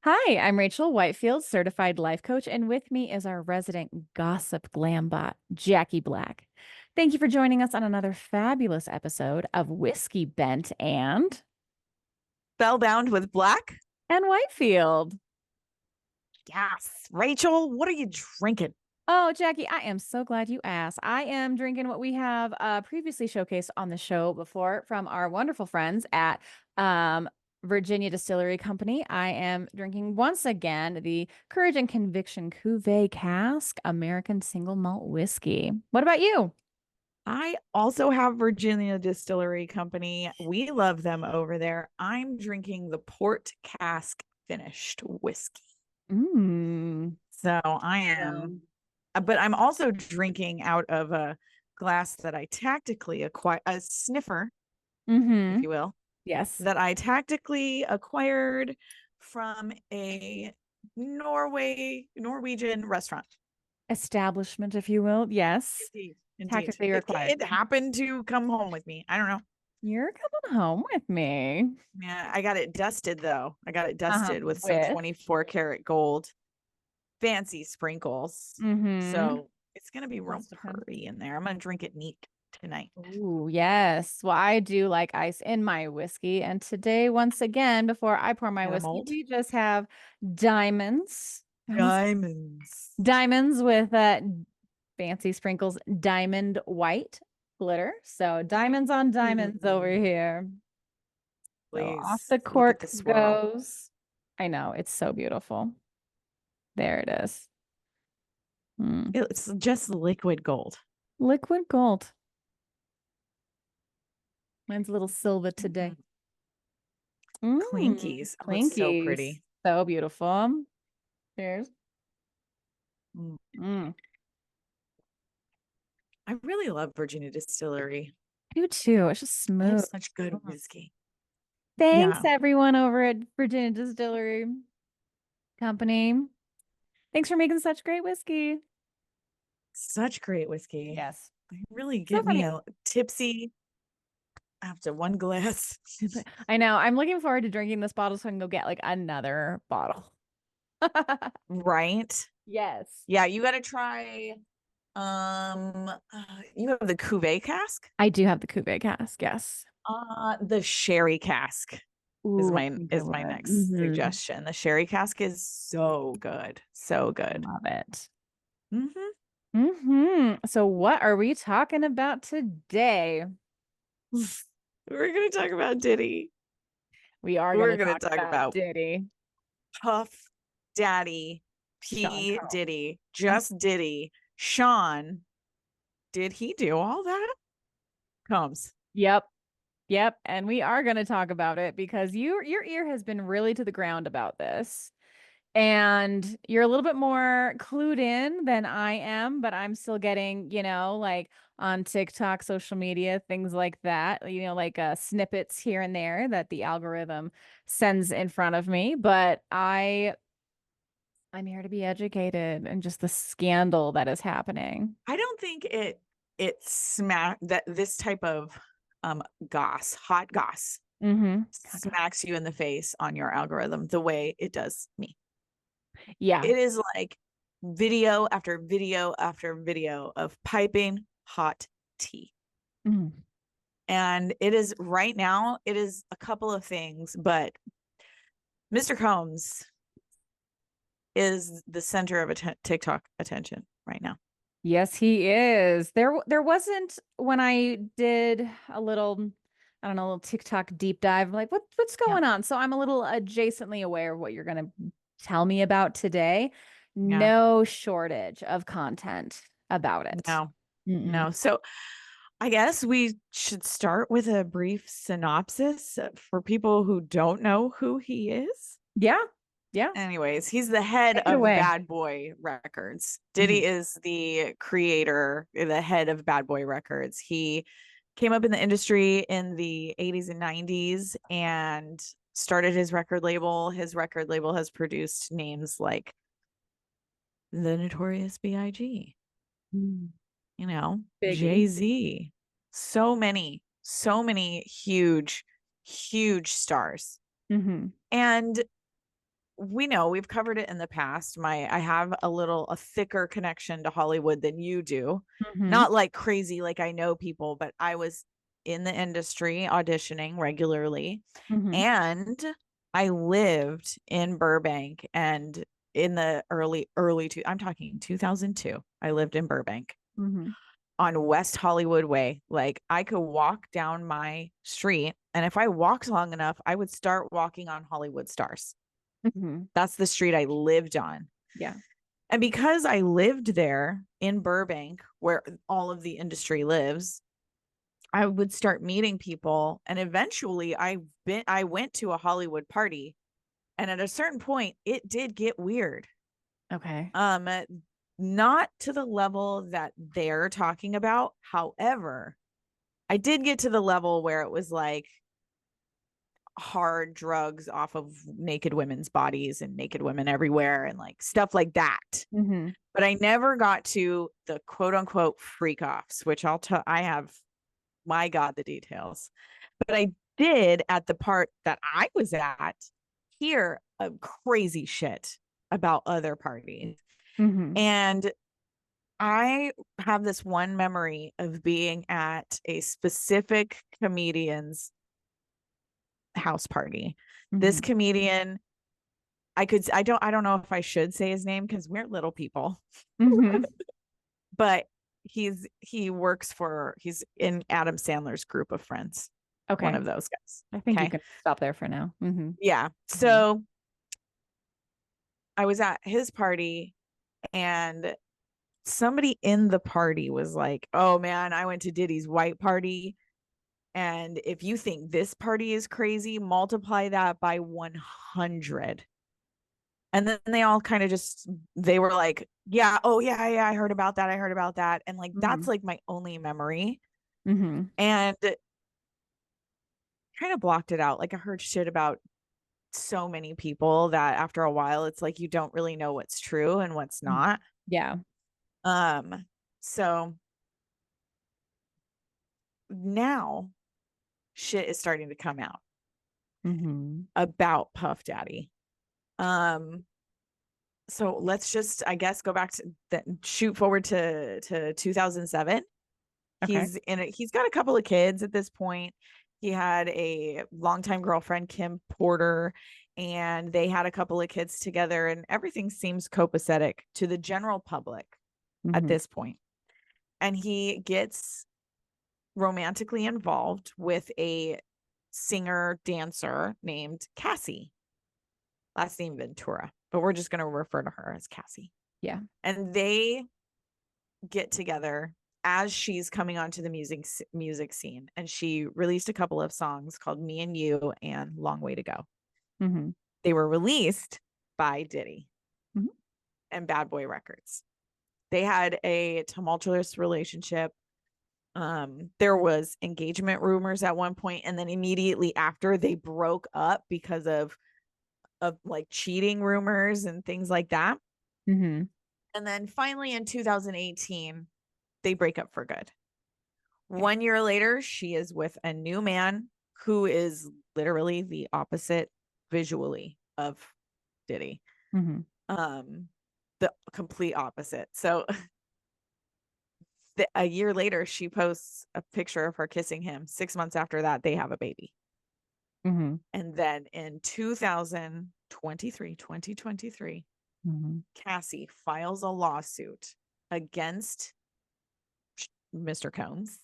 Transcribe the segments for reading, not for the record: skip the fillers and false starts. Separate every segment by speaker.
Speaker 1: Hi, I'm Rachel Whitefield, certified life coach, and with me is our resident gossip glam bot, Jackie Black. Thank you for joining us on another fabulous episode of Whiskey Bent
Speaker 2: Spellbound with Black?
Speaker 1: and Whitefield.
Speaker 2: Yes. Rachel, what are you drinking?
Speaker 1: Oh, Jackie, I am so glad you asked. I am drinking what we have previously showcased on the show before from our wonderful friends at um, Virginia Distillery Company. I am drinking once again the Courage and Conviction Cuvée Cask American Single Malt Whiskey. What about you?
Speaker 2: I also have Virginia Distillery Company. We love them over there. I'm drinking the port cask finished whiskey.
Speaker 1: Mm.
Speaker 2: So I am, but I'm also drinking out of a glass that I tactically acquired, a sniffer, if
Speaker 1: Mm-hmm.
Speaker 2: you will,
Speaker 1: Yes.
Speaker 2: that I tactically acquired from a Norwegian restaurant.
Speaker 1: Establishment, if you will. Yes.
Speaker 2: Indeed. Indeed.
Speaker 1: Tactically required.
Speaker 2: It happened to come home with me. I don't know.
Speaker 1: You're coming home with me.
Speaker 2: Yeah, I got it dusted though. I got it dusted with some
Speaker 1: With.
Speaker 2: 24 karat gold fancy sprinkles.
Speaker 1: Mm-hmm.
Speaker 2: So it's gonna be real pretty in there. I'm gonna drink it neat tonight.
Speaker 1: Ooh, yes. Well, I do like ice in my whiskey. And today, once again, before I pour my
Speaker 2: And a
Speaker 1: whiskey,
Speaker 2: mold.
Speaker 1: we just have diamonds. I almost
Speaker 2: Diamonds.
Speaker 1: diamonds with fancy sprinkles, diamond white glitter. So diamonds on diamonds over
Speaker 2: Ooh,
Speaker 1: here. So off
Speaker 2: please
Speaker 1: the
Speaker 2: look at
Speaker 1: cork
Speaker 2: the swirl.
Speaker 1: goes. I know, it's so beautiful. There it is. Mm.
Speaker 2: It's just liquid gold.
Speaker 1: Liquid gold. Mine's a little silver today.
Speaker 2: Mhm.
Speaker 1: Mm,
Speaker 2: Clinkies. Oh, it's so
Speaker 1: Clinkies.
Speaker 2: pretty.
Speaker 1: So beautiful. Cheers.
Speaker 2: Mm.
Speaker 1: Mm.
Speaker 2: I really love Virginia Distillery.
Speaker 1: I do too. It's just
Speaker 2: They have
Speaker 1: smooth.
Speaker 2: such good
Speaker 1: Mm.
Speaker 2: whiskey.
Speaker 1: Thanks,
Speaker 2: Yeah,
Speaker 1: everyone over at Virginia Distillery Company. Thanks for making such great whiskey.
Speaker 2: such great whiskey.
Speaker 1: Yes.
Speaker 2: They really
Speaker 1: So
Speaker 2: get me
Speaker 1: funny.
Speaker 2: a tipsy after one glass.
Speaker 1: I know. I'm looking forward to drinking this bottle so I can go get like another bottle.
Speaker 2: Right?
Speaker 1: Yes.
Speaker 2: Yeah, you got to try you have the cuvee cask?
Speaker 1: I do have the cuvee cask. Yes.
Speaker 2: The sherry cask is
Speaker 1: Ooh,
Speaker 2: my
Speaker 1: I
Speaker 2: is my
Speaker 1: would.
Speaker 2: next suggestion. The sherry cask is so good. So good.
Speaker 1: Love it.
Speaker 2: Mhm.
Speaker 1: So what are we talking about today?
Speaker 2: We're going to talk about Diddy.
Speaker 1: We are going
Speaker 2: We're
Speaker 1: to
Speaker 2: going to
Speaker 1: talk
Speaker 2: talk
Speaker 1: about
Speaker 2: about
Speaker 1: Diddy.
Speaker 2: Puff Daddy
Speaker 1: Sean
Speaker 2: P
Speaker 1: Combs.
Speaker 2: Diddy, just Diddy. Sean, did he do all that? Combs.
Speaker 1: Yep. Yep. And we are going to talk about it because your ear has been really to the ground about this. And you're a little bit more clued in than I am, but I'm still getting, like on TikTok, social media, things like that, like snippets here and there that the algorithm sends in front of me. But I'm here to be educated and just the scandal that is happening.
Speaker 2: I don't think it smack that this type of hot goss
Speaker 1: Mm-hmm.
Speaker 2: smacks you in the face on your algorithm the way it does me.
Speaker 1: Yeah.
Speaker 2: It is like video after video after video of piping hot tea.
Speaker 1: Mm.
Speaker 2: And it is right now, it is a couple of things, but Mr. Combs is the center of TikTok attention right now.
Speaker 1: Yes, he is. There wasn't when I did a little, I don't know, a little TikTok deep dive, like what's
Speaker 2: Yeah.
Speaker 1: going on? So I'm a little adjacently aware of what you're gonna tell me about today.
Speaker 2: Yeah.
Speaker 1: No shortage of content about it.
Speaker 2: No,
Speaker 1: Mm-mm.
Speaker 2: no. So I guess we should start with a brief synopsis for people who don't know who he is.
Speaker 1: Yeah, yeah.
Speaker 2: Anyways, he's the head
Speaker 1: Take it
Speaker 2: of
Speaker 1: away.
Speaker 2: Bad Boy Records. Diddy
Speaker 1: Mhm.
Speaker 2: is the creator, the head of Bad Boy Records. He came up in the industry in the 80s and 90s and started his record label. His record label has produced names like the Notorious B.I.G.,
Speaker 1: Mm. Biggie.
Speaker 2: Jay-Z. So many huge, huge stars.
Speaker 1: Hmm.
Speaker 2: And we know we've covered it in the past. I have a thicker connection to Hollywood than you do.
Speaker 1: Mm-hmm.
Speaker 2: Not like crazy, like I know people, but I was in the industry auditioning regularly.
Speaker 1: Mm-hmm.
Speaker 2: And I lived in Burbank, and in the early two, I'm talking 2002. I lived in Burbank
Speaker 1: Mm-hmm.
Speaker 2: on West Hollywood Way. Like I could walk down my street, and if I walked long enough, I would start walking on Hollywood Stars.
Speaker 1: Mm-hmm.
Speaker 2: That's the street I lived on.
Speaker 1: Yeah.
Speaker 2: And because I lived there in Burbank, where all of the industry lives, I would start meeting people. And eventually I went to a Hollywood party. And at a certain point, it did get weird.
Speaker 1: Okay.
Speaker 2: Not to the level that they're talking about. However, I did get to the level where it was like hard drugs off of naked women's bodies and naked women everywhere and like stuff like that.
Speaker 1: Mm-hmm.
Speaker 2: But I never got to the quote unquote freak offs, which I have, my God, the details. But I did at the part that I was at hear a crazy shit about other parties.
Speaker 1: Mm-hmm.
Speaker 2: And I have this one memory of being at a specific comedian's house party. This
Speaker 1: Mm-hmm.
Speaker 2: comedian, I don't know if I should say his name because we're little people,
Speaker 1: Mm-hmm.
Speaker 2: but he's in Adam Sandler's group of friends. One
Speaker 1: Okay.
Speaker 2: of those guys.
Speaker 1: I think you
Speaker 2: Okay.
Speaker 1: can stop there for now. Mm-hmm.
Speaker 2: Yeah.
Speaker 1: Mm-hmm.
Speaker 2: So I was at his party, and somebody in the party was like, "Oh man, I went to Diddy's white party. And if you think this party is crazy, multiply that by 100." And then they all kind of they were like, "Yeah, oh yeah, yeah, I heard about that. I heard about that." And like,
Speaker 1: Mm-hmm.
Speaker 2: that's like my only memory.
Speaker 1: Mm-hmm.
Speaker 2: And kind of blocked it out. Like, I heard shit about so many people that after a while, it's like you don't really know what's true and what's not.
Speaker 1: Yeah.
Speaker 2: Um, so now shit is starting to come out
Speaker 1: Mm-hmm.
Speaker 2: about Puff Daddy. Um, so let's just, I guess, go back to shoot forward to 2007.
Speaker 1: Okay.
Speaker 2: He's got a couple of kids at this point. He had a longtime girlfriend, Kim Porter, and they had a couple of kids together, and everything seems copacetic to the general public at
Speaker 1: Mm-hmm.
Speaker 2: this point. And he gets romantically involved with a singer dancer named Cassie, last name Ventura, but we're just going to refer to her as Cassie.
Speaker 1: Yeah.
Speaker 2: And they get together as she's coming onto the music scene, and she released a couple of songs called Me and You and Long Way to Go.
Speaker 1: Mm-hmm.
Speaker 2: They were released by Diddy
Speaker 1: Mm-hmm.
Speaker 2: and Bad Boy Records. They had a tumultuous relationship. There was engagement rumors at one point, and then immediately after they broke up because of like cheating rumors and things like that.
Speaker 1: Mm-hmm.
Speaker 2: And then finally in 2018, they break up for good.
Speaker 1: Okay.
Speaker 2: 1 year later, she is with a new man who is literally the opposite visually of Diddy.
Speaker 1: Mm-hmm.
Speaker 2: The complete opposite. So a year later, she posts a picture of her kissing him. 6 months after that, they have a baby.
Speaker 1: Mm-hmm.
Speaker 2: And then in 2023,
Speaker 1: Mm-hmm.
Speaker 2: Cassie files a lawsuit against Mr. Combs,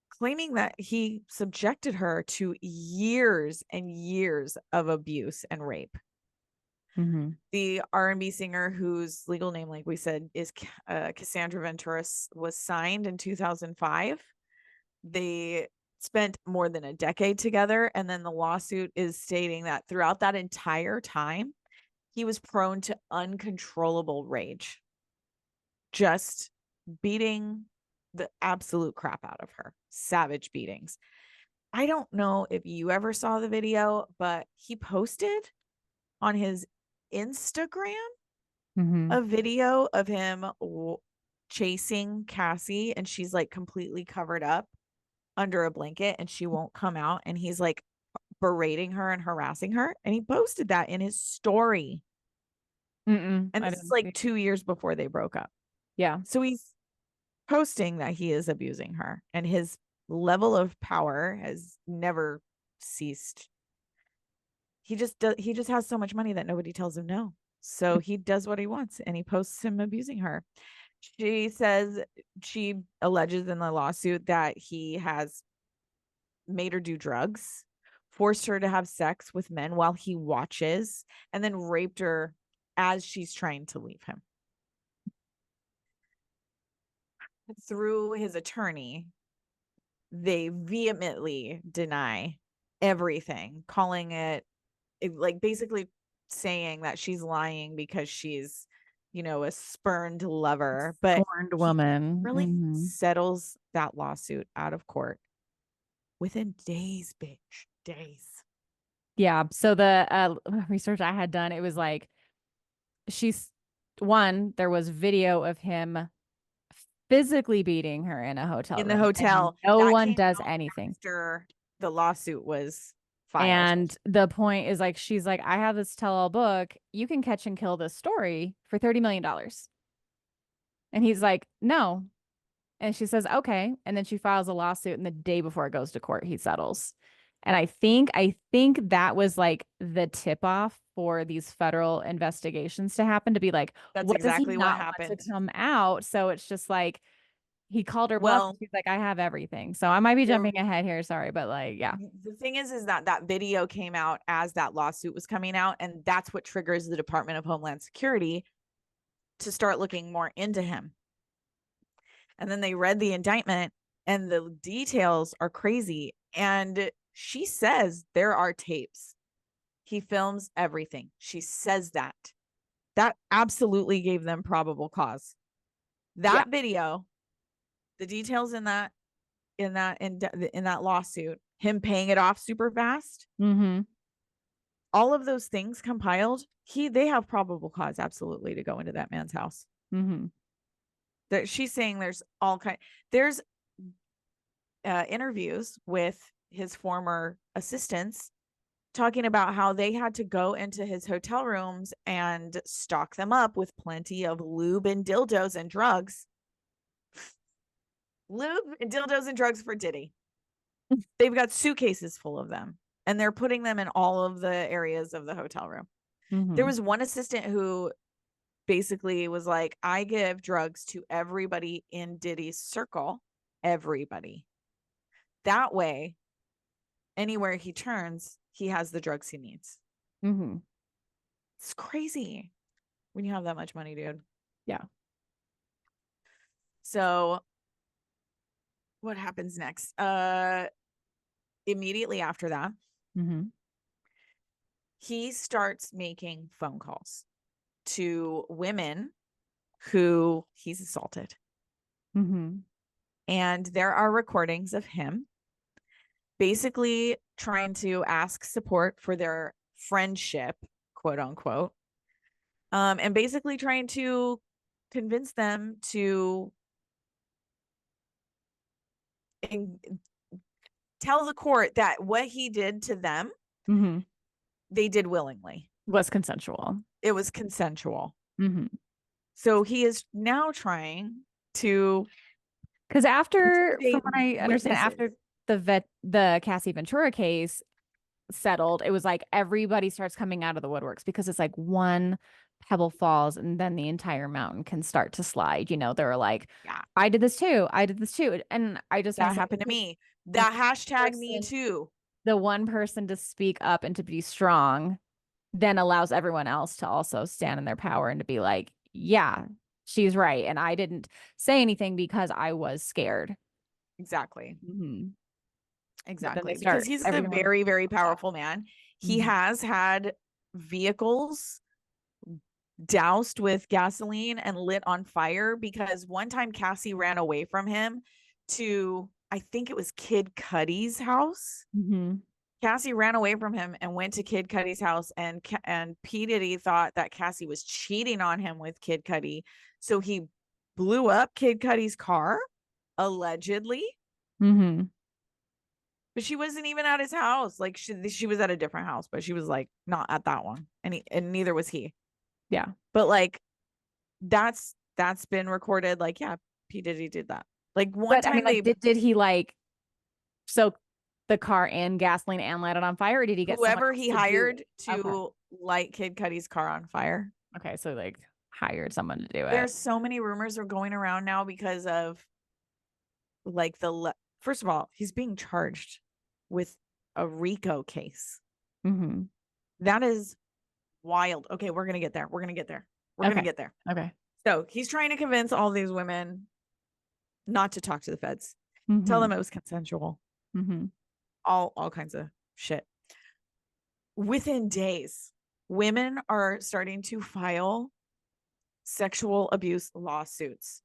Speaker 2: claiming that he subjected her to years and years of abuse and rape.
Speaker 1: Mm-hmm.
Speaker 2: The R&B singer, whose legal name, like we said, is Cassandra Ventura, was signed in 2005. They spent more than a decade together, and then the lawsuit is stating that throughout that entire time, he was prone to uncontrollable rage, just beating the absolute crap out of her, savage beatings. I don't know if you ever saw the video, but he posted on his Instagram
Speaker 1: Mm-hmm.
Speaker 2: a video of him chasing Cassie, and she's like completely covered up under a blanket and she won't come out, and he's like berating her and harassing her. And he posted that in his story. And
Speaker 1: I
Speaker 2: this is
Speaker 1: didn't
Speaker 2: like
Speaker 1: see.
Speaker 2: 2 years before they broke up.
Speaker 1: Yeah.
Speaker 2: So he's posting that he is abusing her, and his level of power has never ceased. He just has so much money that nobody tells him no. So he does what he wants, and he posts him abusing her. She alleges in the lawsuit that he has made her do drugs, forced her to have sex with men while he watches, and then raped her as she's trying to leave him. Through his attorney, they vehemently deny everything, calling it like basically saying that she's lying because she's, a spurned lover. But
Speaker 1: Scorned
Speaker 2: he
Speaker 1: woman.
Speaker 2: really settles that lawsuit out of court within days, bitch. Days.
Speaker 1: Yeah. So the research I had done, it was like there was video of him physically beating her in a hotel
Speaker 2: In the
Speaker 1: room, and
Speaker 2: hotel.
Speaker 1: no
Speaker 2: That
Speaker 1: one
Speaker 2: came
Speaker 1: does
Speaker 2: out
Speaker 1: anything.
Speaker 2: after the lawsuit was filed.
Speaker 1: And the point is like, she's like, I have this tell-all book. You can catch and kill this story for $30 million. And he's like, no. And she says, okay. And then she files a lawsuit, and the day before it goes to court, he settles. And I think that was like the tip off for these federal investigations to happen, to be like,
Speaker 2: That's
Speaker 1: what does he
Speaker 2: exactly what
Speaker 1: not want
Speaker 2: happened.
Speaker 1: to come out? So it's just like he called her bluff, and
Speaker 2: Well,
Speaker 1: she's like, I have everything. So I might be
Speaker 2: the
Speaker 1: jumping ahead here. Sorry, but like, yeah.
Speaker 2: the thing is that that video came out as that lawsuit was coming out, and that's what triggers the Department of Homeland Security to start looking more into him. And then they read the indictment, and the details are crazy. And she says there are tapes. He films everything. She says that. That absolutely gave them probable cause. That video, the details in that lawsuit, him paying it off super fast,
Speaker 1: Mm-hmm.
Speaker 2: all of those things compiled, they have probable cause absolutely to go into that man's house.
Speaker 1: Mm-hmm.
Speaker 2: She's saying there's interviews with his former assistants talking about how they had to go into his hotel rooms and stock them up with plenty of lube and dildos and drugs. Lube and dildos and drugs for Diddy. They've got suitcases full of them, and they're putting them in all of the areas of the hotel room.
Speaker 1: Mm-hmm.
Speaker 2: There was one assistant who basically was like, I give drugs to everybody in Diddy's circle, everybody. That way, anywhere he turns, he has the drugs he needs.
Speaker 1: Mm-hmm.
Speaker 2: It's crazy when you have that much money, dude.
Speaker 1: Yeah.
Speaker 2: So what happens next? Immediately after that,
Speaker 1: Mm-hmm.
Speaker 2: he starts making phone calls to women who he's assaulted.
Speaker 1: Mm-hmm.
Speaker 2: And there are recordings of him basically trying to ask support for their friendship, quote unquote, and basically trying to convince them to tell the court that what he did to them,
Speaker 1: Mm-hmm.
Speaker 2: they did willingly.
Speaker 1: Was consensual.
Speaker 2: It was consensual.
Speaker 1: Mm-hmm.
Speaker 2: So he is now trying to,
Speaker 1: Because from what I understand,
Speaker 2: witnesses.
Speaker 1: after the Cassie Ventura case settled, it was like everybody starts coming out of the woodworks, because it's like one pebble falls and then the entire mountain can start to slide. They were like,
Speaker 2: Yeah,
Speaker 1: I did this too. I did this too. And I just want
Speaker 2: that
Speaker 1: to say,
Speaker 2: happened to me.
Speaker 1: the
Speaker 2: That hashtag me
Speaker 1: person,
Speaker 2: too.
Speaker 1: the one person to speak up and to be strong then allows everyone else to also stand in their power and to be like, yeah, she's right. And I didn't say anything because I was scared.
Speaker 2: Exactly.
Speaker 1: Mm-hmm.
Speaker 2: Exactly. Because he's a very, very powerful man. He
Speaker 1: Mm-hmm.
Speaker 2: has had vehicles doused with gasoline and lit on fire, because one time Cassie ran away from him to, I think it was Kid Cudi's house.
Speaker 1: Mm-hmm.
Speaker 2: Cassie ran away from him and went to Kid Cudi's house, and P. Diddy thought that Cassie was cheating on him with Kid Cudi. So he blew up Kid Cudi's car, allegedly.
Speaker 1: Mm-hmm.
Speaker 2: but she wasn't even at his house. Like she was at a different house, but she was like not at that one, and neither was he.
Speaker 1: Yeah.
Speaker 2: But like that's been recorded. Like, yeah, P. Diddy did that. Like one
Speaker 1: But I mean,
Speaker 2: time
Speaker 1: like,
Speaker 2: they
Speaker 1: did he like soak the car in gasoline and light it on fire, or did he get someone
Speaker 2: whoever
Speaker 1: else
Speaker 2: he
Speaker 1: to do
Speaker 2: hired
Speaker 1: it? Okay.
Speaker 2: to light Kid Cudi's car on fire.
Speaker 1: Okay. So like hired someone to do it.
Speaker 2: There's so many rumors are going around now because of like first of all, he's being charged with a RICO case.
Speaker 1: Mm-hmm.
Speaker 2: That is wild. Okay, we're gonna get there. We're gonna get there. We're gonna
Speaker 1: Okay.
Speaker 2: get there.
Speaker 1: Okay.
Speaker 2: So he's trying to convince all these women not to talk to the feds. Tell
Speaker 1: Mm-hmm.
Speaker 2: them it was consensual.
Speaker 1: Mm-hmm.
Speaker 2: All kinds of shit. Within days, women are starting to file sexual abuse lawsuits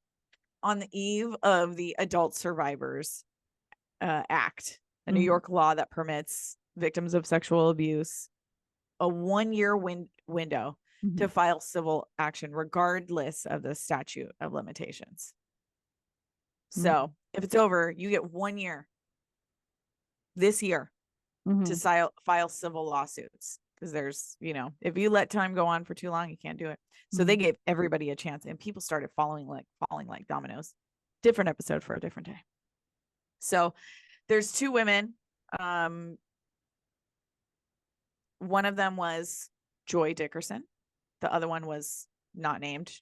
Speaker 2: on the eve of the Adult Survivors Act, a New
Speaker 1: Mm-hmm.
Speaker 2: York law that permits victims of sexual abuse a 1-year window
Speaker 1: Mm-hmm.
Speaker 2: to file civil action, regardless of the statute of limitations. So if it's over, you get 1 year this year
Speaker 1: Mm-hmm.
Speaker 2: to file civil lawsuits. Because there's, if you let time go on for too long, you can't do it. So they gave everybody a chance, and people started falling like dominoes. Different episode for a different day. So there's 2 women. One of them was Joy Dickerson. The other one was not named.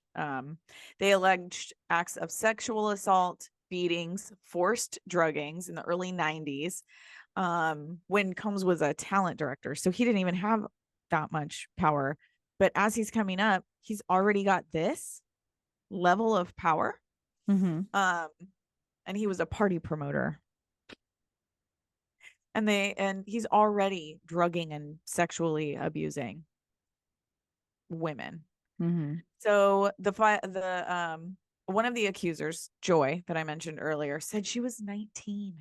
Speaker 2: They alleged acts of sexual assault, beatings, forced druggings in the early 90s, when Combs was a talent director. So he didn't even have that much power. But as he's coming up, he's already got this level of power.
Speaker 1: Mm-hmm.
Speaker 2: And he was a party promoter. And he's already drugging and sexually abusing women.
Speaker 1: Mm-hmm.
Speaker 2: So one of the accusers, Joy, that I mentioned earlier, said she was 19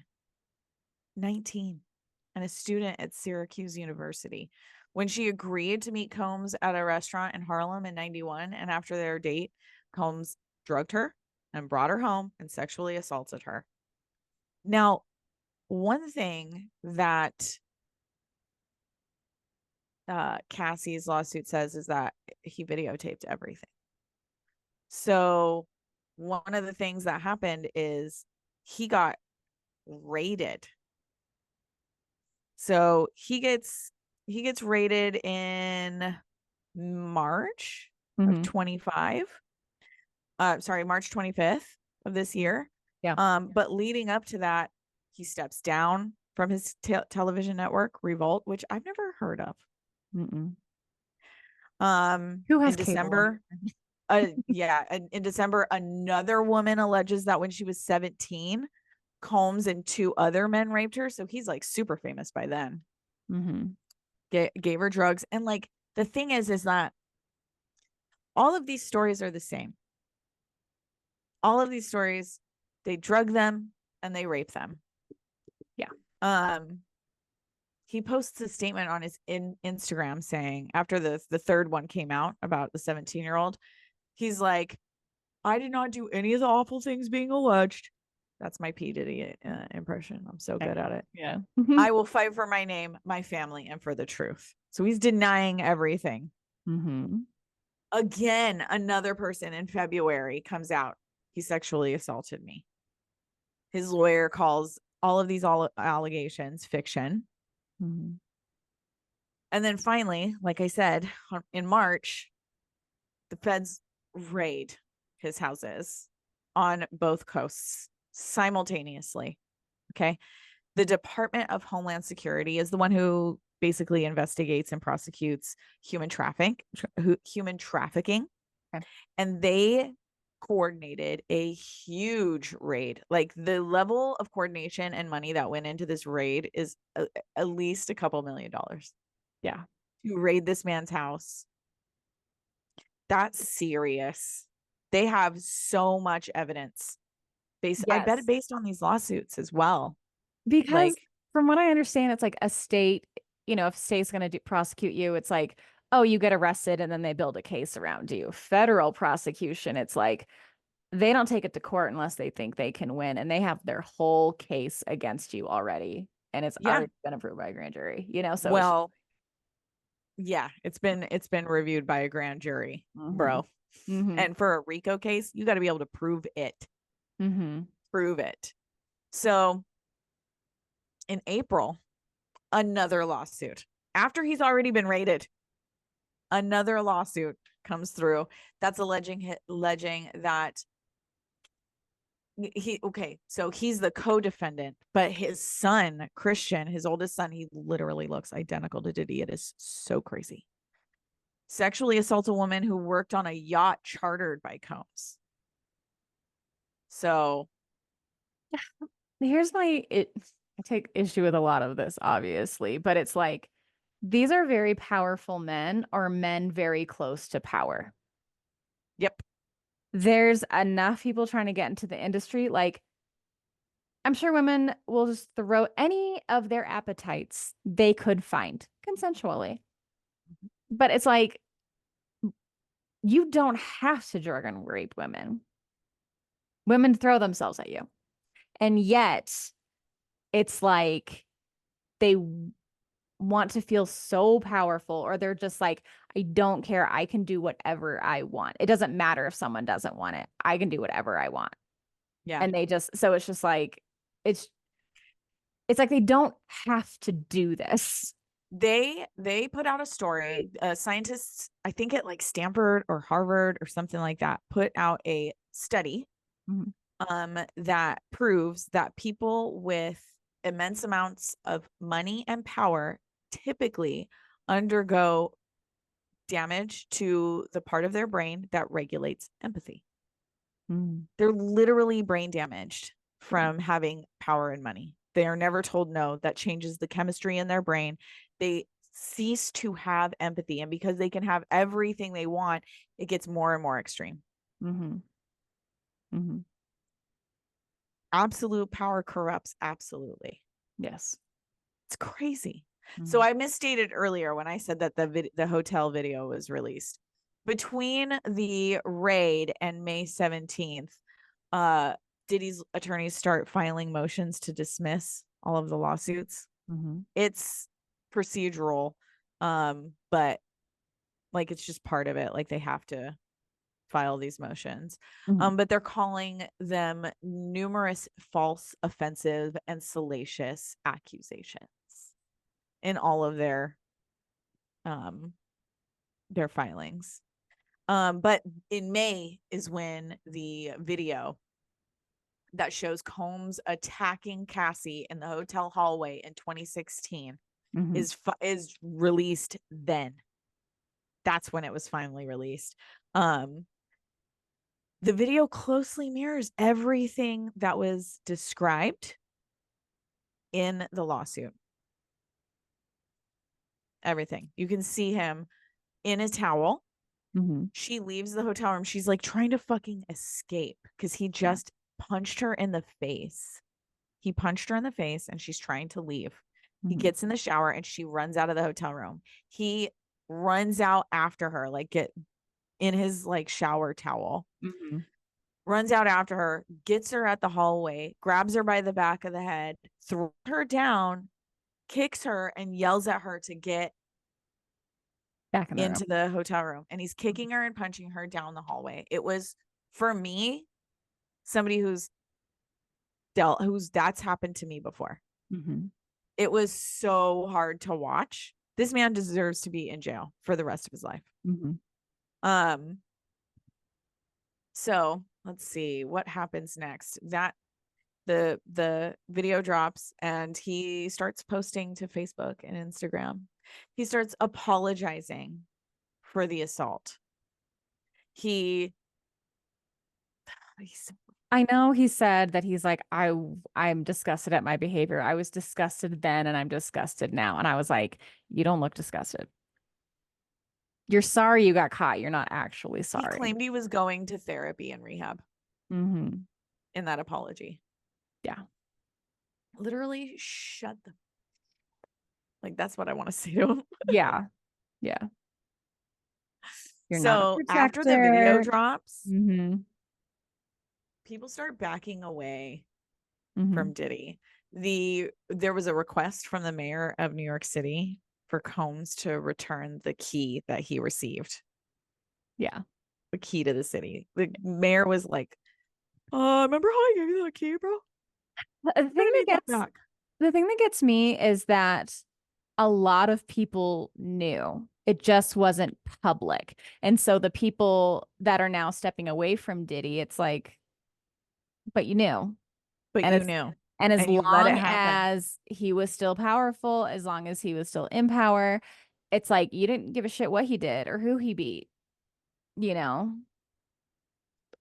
Speaker 2: and a student at Syracuse University when she agreed to meet Combs at a restaurant in Harlem in 91. And after their date, Combs drugged her and brought her home and sexually assaulted her. Now, one thing that Cassie's lawsuit says is that he videotaped everything. So one of the things that happened is he got raided. So he gets raided in March of 25. March 25th of this year.
Speaker 1: Yeah.
Speaker 2: But leading up to that, he steps down from his television network, Revolt, which I've never heard of.
Speaker 1: Mm-mm.
Speaker 2: Who has in December? In December, another woman alleges that when she was 17, Combs and 2 other men raped her. So he's like super famous by then.
Speaker 1: Mm-hmm.
Speaker 2: Gave her drugs. And like the thing is that all of these stories are the same. All of these stories, they drug them and they rape them.
Speaker 1: Yeah.
Speaker 2: He posts a statement on his Instagram saying, after the third one came out about the 17-year-old, he's like, I did not do any of the awful things being alleged. That's my P. Diddy impression. I'm so good at it.
Speaker 1: Yeah.
Speaker 2: I will fight for my name, my family, and for the truth. So he's denying everything.
Speaker 1: Mm-hmm.
Speaker 2: Again, another person in February comes out. He sexually assaulted me. His lawyer calls all of these allegations fiction.
Speaker 1: Mm-hmm.
Speaker 2: And then finally, like I said, in March, the feds raid his houses on both coasts simultaneously. Okay. The Department of Homeland Security is the one who basically investigates and prosecutes human trafficking.
Speaker 1: Okay.
Speaker 2: And they coordinated a huge raid. Like the level of coordination and money that went into this raid is at least a couple $1 million.
Speaker 1: Yeah.
Speaker 2: To raid this man's house. That's serious. They have so much evidence I bet based on these lawsuits as well.
Speaker 1: Because from what I understand, it's like a state, if a state's going to prosecute you, it's like, oh, you get arrested and then they build a case around you. Federal prosecution, it's like they don't take it to court unless they think they can win, and they have their whole case against you already. and it's
Speaker 2: Yeah.
Speaker 1: already been approved by a grand jury, you know? So it's
Speaker 2: Well, yeah, it's been reviewed by a grand jury, bro.
Speaker 1: mm-hmm.
Speaker 2: And for a RICO case, you got to be able to prove it.
Speaker 1: Mm-hmm.
Speaker 2: Prove it. So in April, another lawsuit. After he's already been raided, another lawsuit comes through that's alleging that so he's the co-defendant, but his son, Christian, his oldest son, he literally looks identical to Diddy. It is so crazy. Sexually assault a woman who worked on a yacht chartered by Combs. So
Speaker 1: Here's I take issue with a lot of this, obviously, but it's like these are very powerful men or men very close to power.
Speaker 2: yep.
Speaker 1: There's enough people trying to get into the industry. Like, I'm sure women will just throw any of their appetites they could find consensually. But it's like, you don't have to drug and rape women. Women throw themselves at you. And yet, it's like they want to feel so powerful, or they're just like, I don't care. I can do whatever I want. It doesn't matter if someone doesn't want it. I can do whatever I want.
Speaker 2: Yeah.
Speaker 1: And so it's just like, it's like they don't have to do this.
Speaker 2: They put out a story. Scientists, I think at like Stanford or Harvard or something like that, put out a study that proves that people with immense amounts of money and power typically undergo damage to the part of their brain that regulates empathy. They're literally brain damaged from having power and money. They are never told no. That changes the chemistry in their brain. They cease to have empathy. And because they can have everything they want, it gets more and more extreme. Absolute power corrupts absolutely.
Speaker 1: Yes.
Speaker 2: It's crazy. So I misstated earlier when I said that the hotel video was released. Between the raid and May 17th, Diddy's attorneys start filing motions to dismiss all of the lawsuits. It's procedural, but like it's just part of it. Like they have to file these motions. But they're calling them numerous false, offensive, and salacious accusations in all of their filings. But in May is when the video that shows Combs attacking Cassie in the hotel hallway in 2016 is released. Then that's when it was finally released. The video closely mirrors everything that was described in the lawsuit. Everything. You can see him in a towel. She leaves the hotel room. She's like trying to fucking escape because he just punched her in the face. He punched her in the face and she's trying to leave. He gets in the shower and she runs out of the hotel room. He runs out after her, like get in his like shower towel, runs out after her, gets her at the hallway, grabs her by the back of the head, throws her down, kicks her, and yells at her to get
Speaker 1: back in
Speaker 2: into the hotel room. And he's kicking her and punching her down the hallway. It was, for me, somebody who's that's happened to me before. It was so hard to watch. This man deserves to be in jail for the rest of his life. So let's see what happens next. That the video drops and he starts posting to Facebook and Instagram. He starts apologizing for the assault.
Speaker 1: I know he said that he's like, I'm disgusted at my behavior. I was disgusted then and I'm disgusted now. And I was like, you don't look disgusted. You're sorry you got caught. You're not actually sorry.
Speaker 2: He claimed he was going to therapy and rehab in that apology.
Speaker 1: Yeah.
Speaker 2: Literally shut the, like, that's what I want to say to him.
Speaker 1: Yeah. Yeah. You're
Speaker 2: so
Speaker 1: not
Speaker 2: after the video drops, people start backing away from Diddy. there was a request from the mayor of New York City for Combs to return the key that he received.
Speaker 1: Yeah.
Speaker 2: The key to the city. The mayor was like, remember how I gave you that key, bro?
Speaker 1: The thing that gets
Speaker 2: back.
Speaker 1: the thing that gets me is that a lot of people knew. It just wasn't public. And so the people that are now stepping away from Diddy, it's like, but you knew.
Speaker 2: But
Speaker 1: And
Speaker 2: you
Speaker 1: it's
Speaker 2: knew.
Speaker 1: and as
Speaker 2: And you let it
Speaker 1: long
Speaker 2: happen.
Speaker 1: as he was still powerful, as long as he was still in power, it's like you didn't give a shit what he did or who he beat, you know,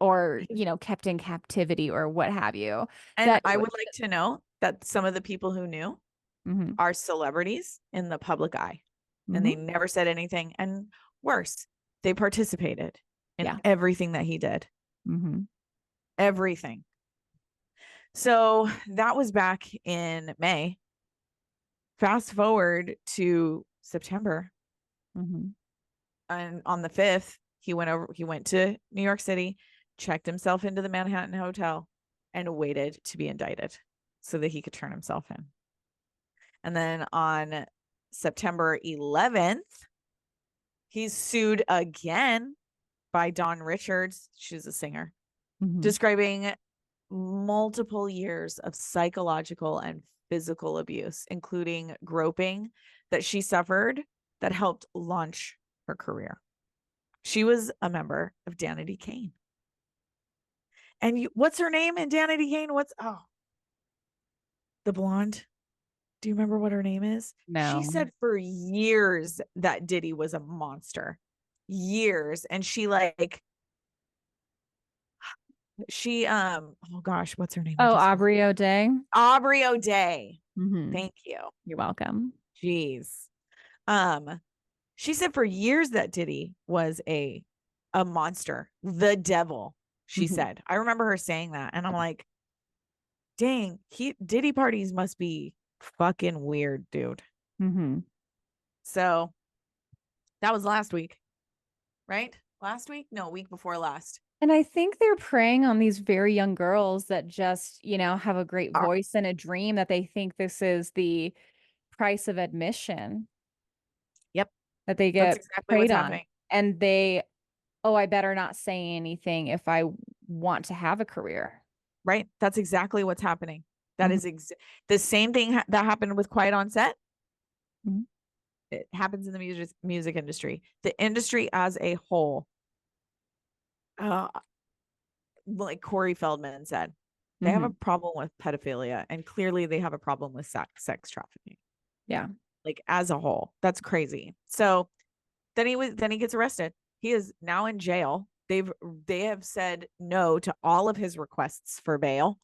Speaker 1: or, kept in captivity or what have you.
Speaker 2: And
Speaker 1: That it
Speaker 2: I
Speaker 1: was.
Speaker 2: would like to know that some of the people who knew
Speaker 1: Mhm,
Speaker 2: are celebrities in the public eye. And they
Speaker 1: mhm.
Speaker 2: never said anything. And worse, they participated in
Speaker 1: Yeah.
Speaker 2: everything that he did.
Speaker 1: Mhm,
Speaker 2: Everything. So that was back in May. Fast forward to September.
Speaker 1: mhm,
Speaker 2: And on the 5th, he went to New York City, checked himself into the Manhattan Hotel, and waited to be indicted so that he could turn himself in. And then on September 11th, he's sued again by Dawn Richards. She's a singer,
Speaker 1: mhm,
Speaker 2: describing multiple years of psychological and physical abuse, including groping that she suffered that helped launch her career. She was a member of Danity Kane. And what's her name in Danity Kane? The blonde? Do you remember what her name is? She
Speaker 1: No.
Speaker 2: said for years that Diddy was a monster. Years. And oh gosh, what's her name? I
Speaker 1: Oh,
Speaker 2: just
Speaker 1: Aubrey O'Day.
Speaker 2: Aubrey O'Day.
Speaker 1: Mhm.
Speaker 2: Thank you.
Speaker 1: You're welcome.
Speaker 2: Jeez. Um, she said for years that Diddy was a monster, the devil, she
Speaker 1: Mhm,
Speaker 2: said. I remember her saying that. And I'm like, dang, Diddy parties must be fucking weird, dude.
Speaker 1: mhm.
Speaker 2: So that was last week, right? Last week? No, week before last.
Speaker 1: And I think they're preying on these very young girls that just, have a great
Speaker 2: Uh,
Speaker 1: voice and a dream that they think this is the price of admission
Speaker 2: yep,
Speaker 1: that they
Speaker 2: that's
Speaker 1: get
Speaker 2: exactly
Speaker 1: preyed
Speaker 2: what's
Speaker 1: on.
Speaker 2: happening.
Speaker 1: And oh, I better not say anything if I want to have a career.
Speaker 2: Right? That's exactly what's happening. That
Speaker 1: Mhm,
Speaker 2: is the same thing that happened with Quiet on Set.
Speaker 1: mhm,
Speaker 2: It happens in the music industry. The industry as a whole, uh, like Corey Feldman said, they have a
Speaker 1: mhm.
Speaker 2: problem with pedophilia, and clearly they have a problem with sex trafficking.
Speaker 1: Yeah.
Speaker 2: Like as a whole, that's crazy. So then he gets arrested. He is now in jail. They have said no to all of his requests for bail,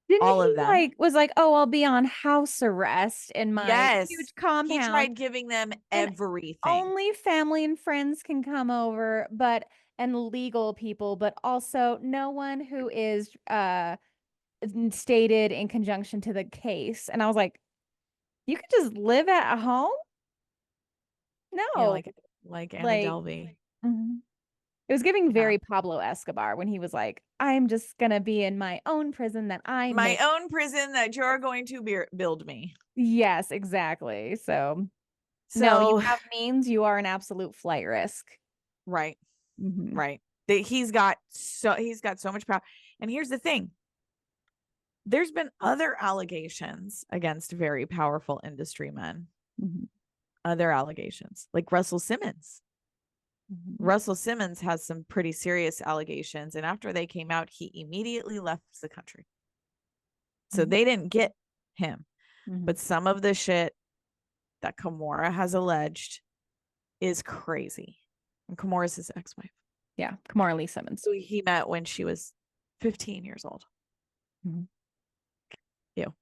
Speaker 1: Didn't
Speaker 2: all of
Speaker 1: he
Speaker 2: them.
Speaker 1: was like, oh, I'll be on house arrest in my
Speaker 2: Yes,
Speaker 1: huge
Speaker 2: he
Speaker 1: compound
Speaker 2: tried giving them
Speaker 1: and
Speaker 2: everything.
Speaker 1: only family and friends can come over, and legal people, but also no one who is stated in conjunction to the case. And I was like, you could just live at home?
Speaker 2: Yeah,
Speaker 1: No.
Speaker 2: like Anna
Speaker 1: Like,
Speaker 2: Delvey.
Speaker 1: mhm. It was giving
Speaker 2: Yeah.
Speaker 1: very Pablo Escobar when he was like, I'm just gonna be in my own prison that I
Speaker 2: My
Speaker 1: make.
Speaker 2: own prison that you're going to build me.
Speaker 1: Yes, exactly. So no, you
Speaker 2: So,
Speaker 1: have means, you are an absolute flight risk.
Speaker 2: right,
Speaker 1: Hmm.
Speaker 2: right. He's got so much power. And here's the thing. There's been other allegations against very powerful industry men.
Speaker 1: Hmm.
Speaker 2: Other allegations, like Russell Simmons.
Speaker 1: Hmm.
Speaker 2: Russell Simmons has some pretty serious allegations, and after they came out, he immediately left the country. So they didn't get him.
Speaker 1: Hmm.
Speaker 2: But some of the shit that Kimora has alleged is crazy. And Kimora's his ex-wife.
Speaker 1: Yeah, Kamara Lee Simmons.
Speaker 2: So he met when she was 15 years old.
Speaker 1: Hmm.
Speaker 2: Ew.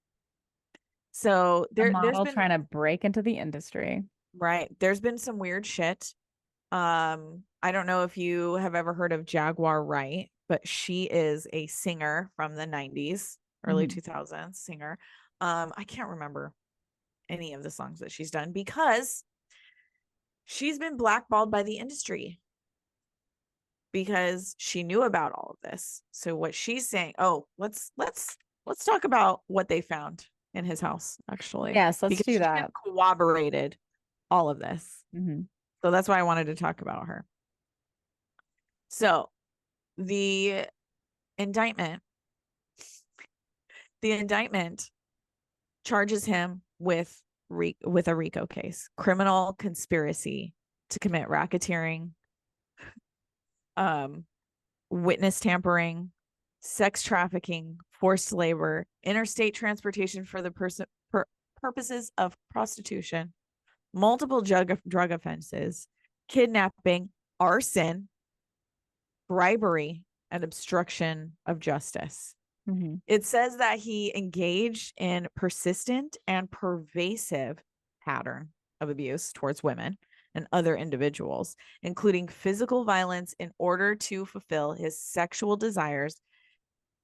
Speaker 2: So
Speaker 1: A
Speaker 2: there's
Speaker 1: model
Speaker 2: been
Speaker 1: trying to break into the industry.
Speaker 2: right. There's been some weird shit. I don't know if you have ever heard of Jaguar Wright, but she is a singer from the 90s, early
Speaker 1: Hmm.
Speaker 2: 2000s singer. I can't remember any of the songs that she's done because she's been blackballed by the industry because she knew about all of this. So what she's saying, oh, let's talk about what they found in his house, actually.
Speaker 1: Yes, let's
Speaker 2: because
Speaker 1: do
Speaker 2: she
Speaker 1: that.
Speaker 2: corroborated all of this.
Speaker 1: Mm-hmm.
Speaker 2: So that's why I wanted to talk about her. So the indictment, the indictment charges him with a RICO case, criminal conspiracy to commit racketeering, witness tampering, sex trafficking, forced labor, interstate transportation for the purposes of prostitution, multiple drug offenses, kidnapping, arson, bribery, and obstruction of justice.
Speaker 1: Mm-hmm.
Speaker 2: It says that he engaged in persistent and pervasive pattern of abuse towards women and other individuals, including physical violence in order to fulfill his sexual desires,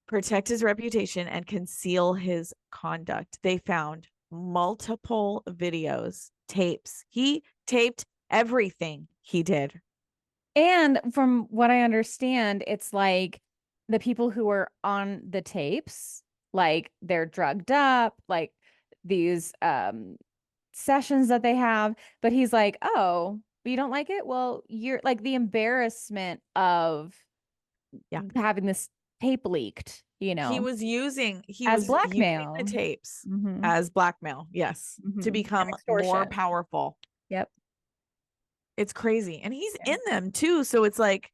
Speaker 2: protect his reputation, and conceal his conduct. They found multiple videos, tapes. He taped everything he did.
Speaker 1: And from what I understand, it's like the people who are on the tapes, like they're drugged up, like these sessions that they have, but he's like, "Oh, you don't like it? Well, you're like the embarrassment of having this tape leaked,
Speaker 2: He was using
Speaker 1: as
Speaker 2: the
Speaker 1: blackmail."
Speaker 2: tapes
Speaker 1: Mm-hmm.
Speaker 2: as blackmail, yes, to
Speaker 1: Mm-hmm.
Speaker 2: become more
Speaker 1: Extortion.
Speaker 2: powerful.
Speaker 1: Yep.
Speaker 2: It's crazy. And he's in them too. So it's like,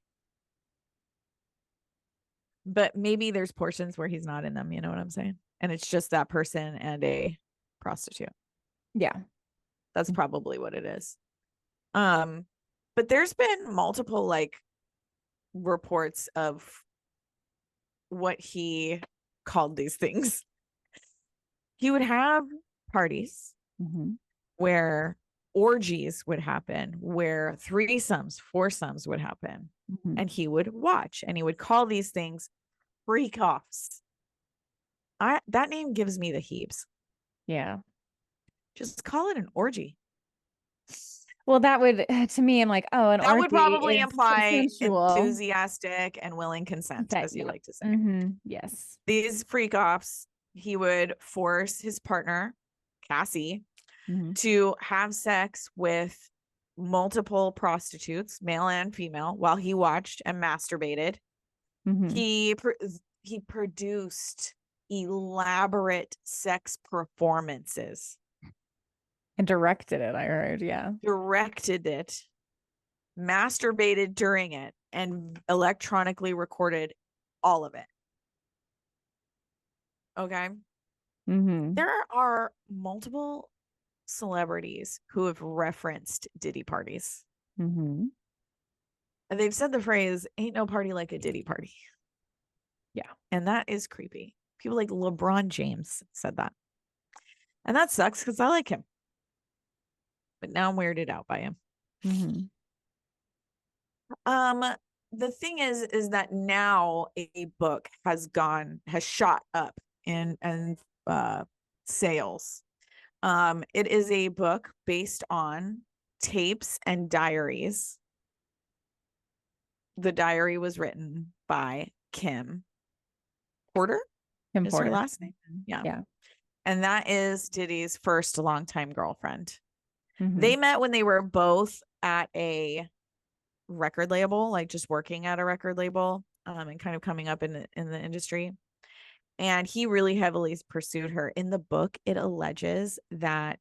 Speaker 2: but maybe there's portions where he's not in them, you know what I'm saying? And it's just that person and a prostitute.
Speaker 1: Yeah.
Speaker 2: That's probably what it is. But there's been multiple like reports of what he called these things. He would have parties
Speaker 1: Mm-hmm.
Speaker 2: where orgies would happen, where threesomes, foursomes would happen.
Speaker 1: Mm-hmm.
Speaker 2: And he would watch and he would call these things freak offs. That name gives me the heaves.
Speaker 1: Yeah.
Speaker 2: Just call it an orgy.
Speaker 1: Well, that would, to me, I'm like, oh, an
Speaker 2: That would
Speaker 1: orgy
Speaker 2: probably
Speaker 1: is
Speaker 2: imply
Speaker 1: consensual.
Speaker 2: enthusiastic and willing consent, as you like to say.
Speaker 1: Mm-hmm. Yes.
Speaker 2: These freak offs, he would force his partner, Cassie,
Speaker 1: Mm-hmm.
Speaker 2: to have sex with multiple prostitutes, male and female, while he watched and masturbated.
Speaker 1: Mm-hmm.
Speaker 2: He produced elaborate sex performances.
Speaker 1: And directed it, I heard. Yeah.
Speaker 2: Directed it, masturbated during it, and electronically recorded all of it. Okay.
Speaker 1: Mm-hmm.
Speaker 2: There are multiple celebrities who have referenced Diddy parties.
Speaker 1: Mm-hmm.
Speaker 2: And they've said the phrase, ain't no party like a Diddy party.
Speaker 1: Yeah.
Speaker 2: And that is creepy. People like LeBron James said that. And that sucks because I like him. But now I'm weirded out by him.
Speaker 1: Mm-hmm.
Speaker 2: The thing is that now a book has shot up in sales. It is a book based on tapes and diaries. The diary was written by Kim Porter.
Speaker 1: Kim
Speaker 2: is
Speaker 1: Porter.
Speaker 2: her last name. Yeah.
Speaker 1: Yeah.
Speaker 2: And that is Diddy's first longtime girlfriend.
Speaker 1: Mm-hmm.
Speaker 2: They met when they were both at a record label, like just working at a record label, and kind of coming up in the industry. And he really heavily pursued her. In the book, it alleges that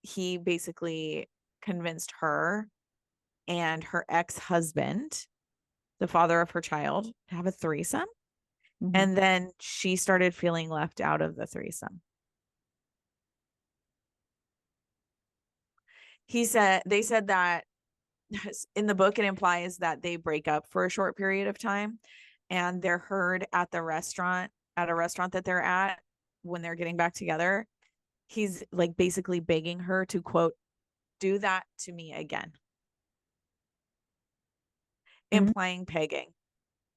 Speaker 2: he basically convinced her and her ex-husband, the father of her child, to have a threesome.
Speaker 1: Mm-hmm.
Speaker 2: And then she started feeling left out of the threesome. They said that in the book, it implies that they break up for a short period of time and they're heard at a restaurant that they're at when they're getting back together. He's like basically begging her to, quote, do that to me again.
Speaker 1: Mm-hmm.
Speaker 2: Implying pegging.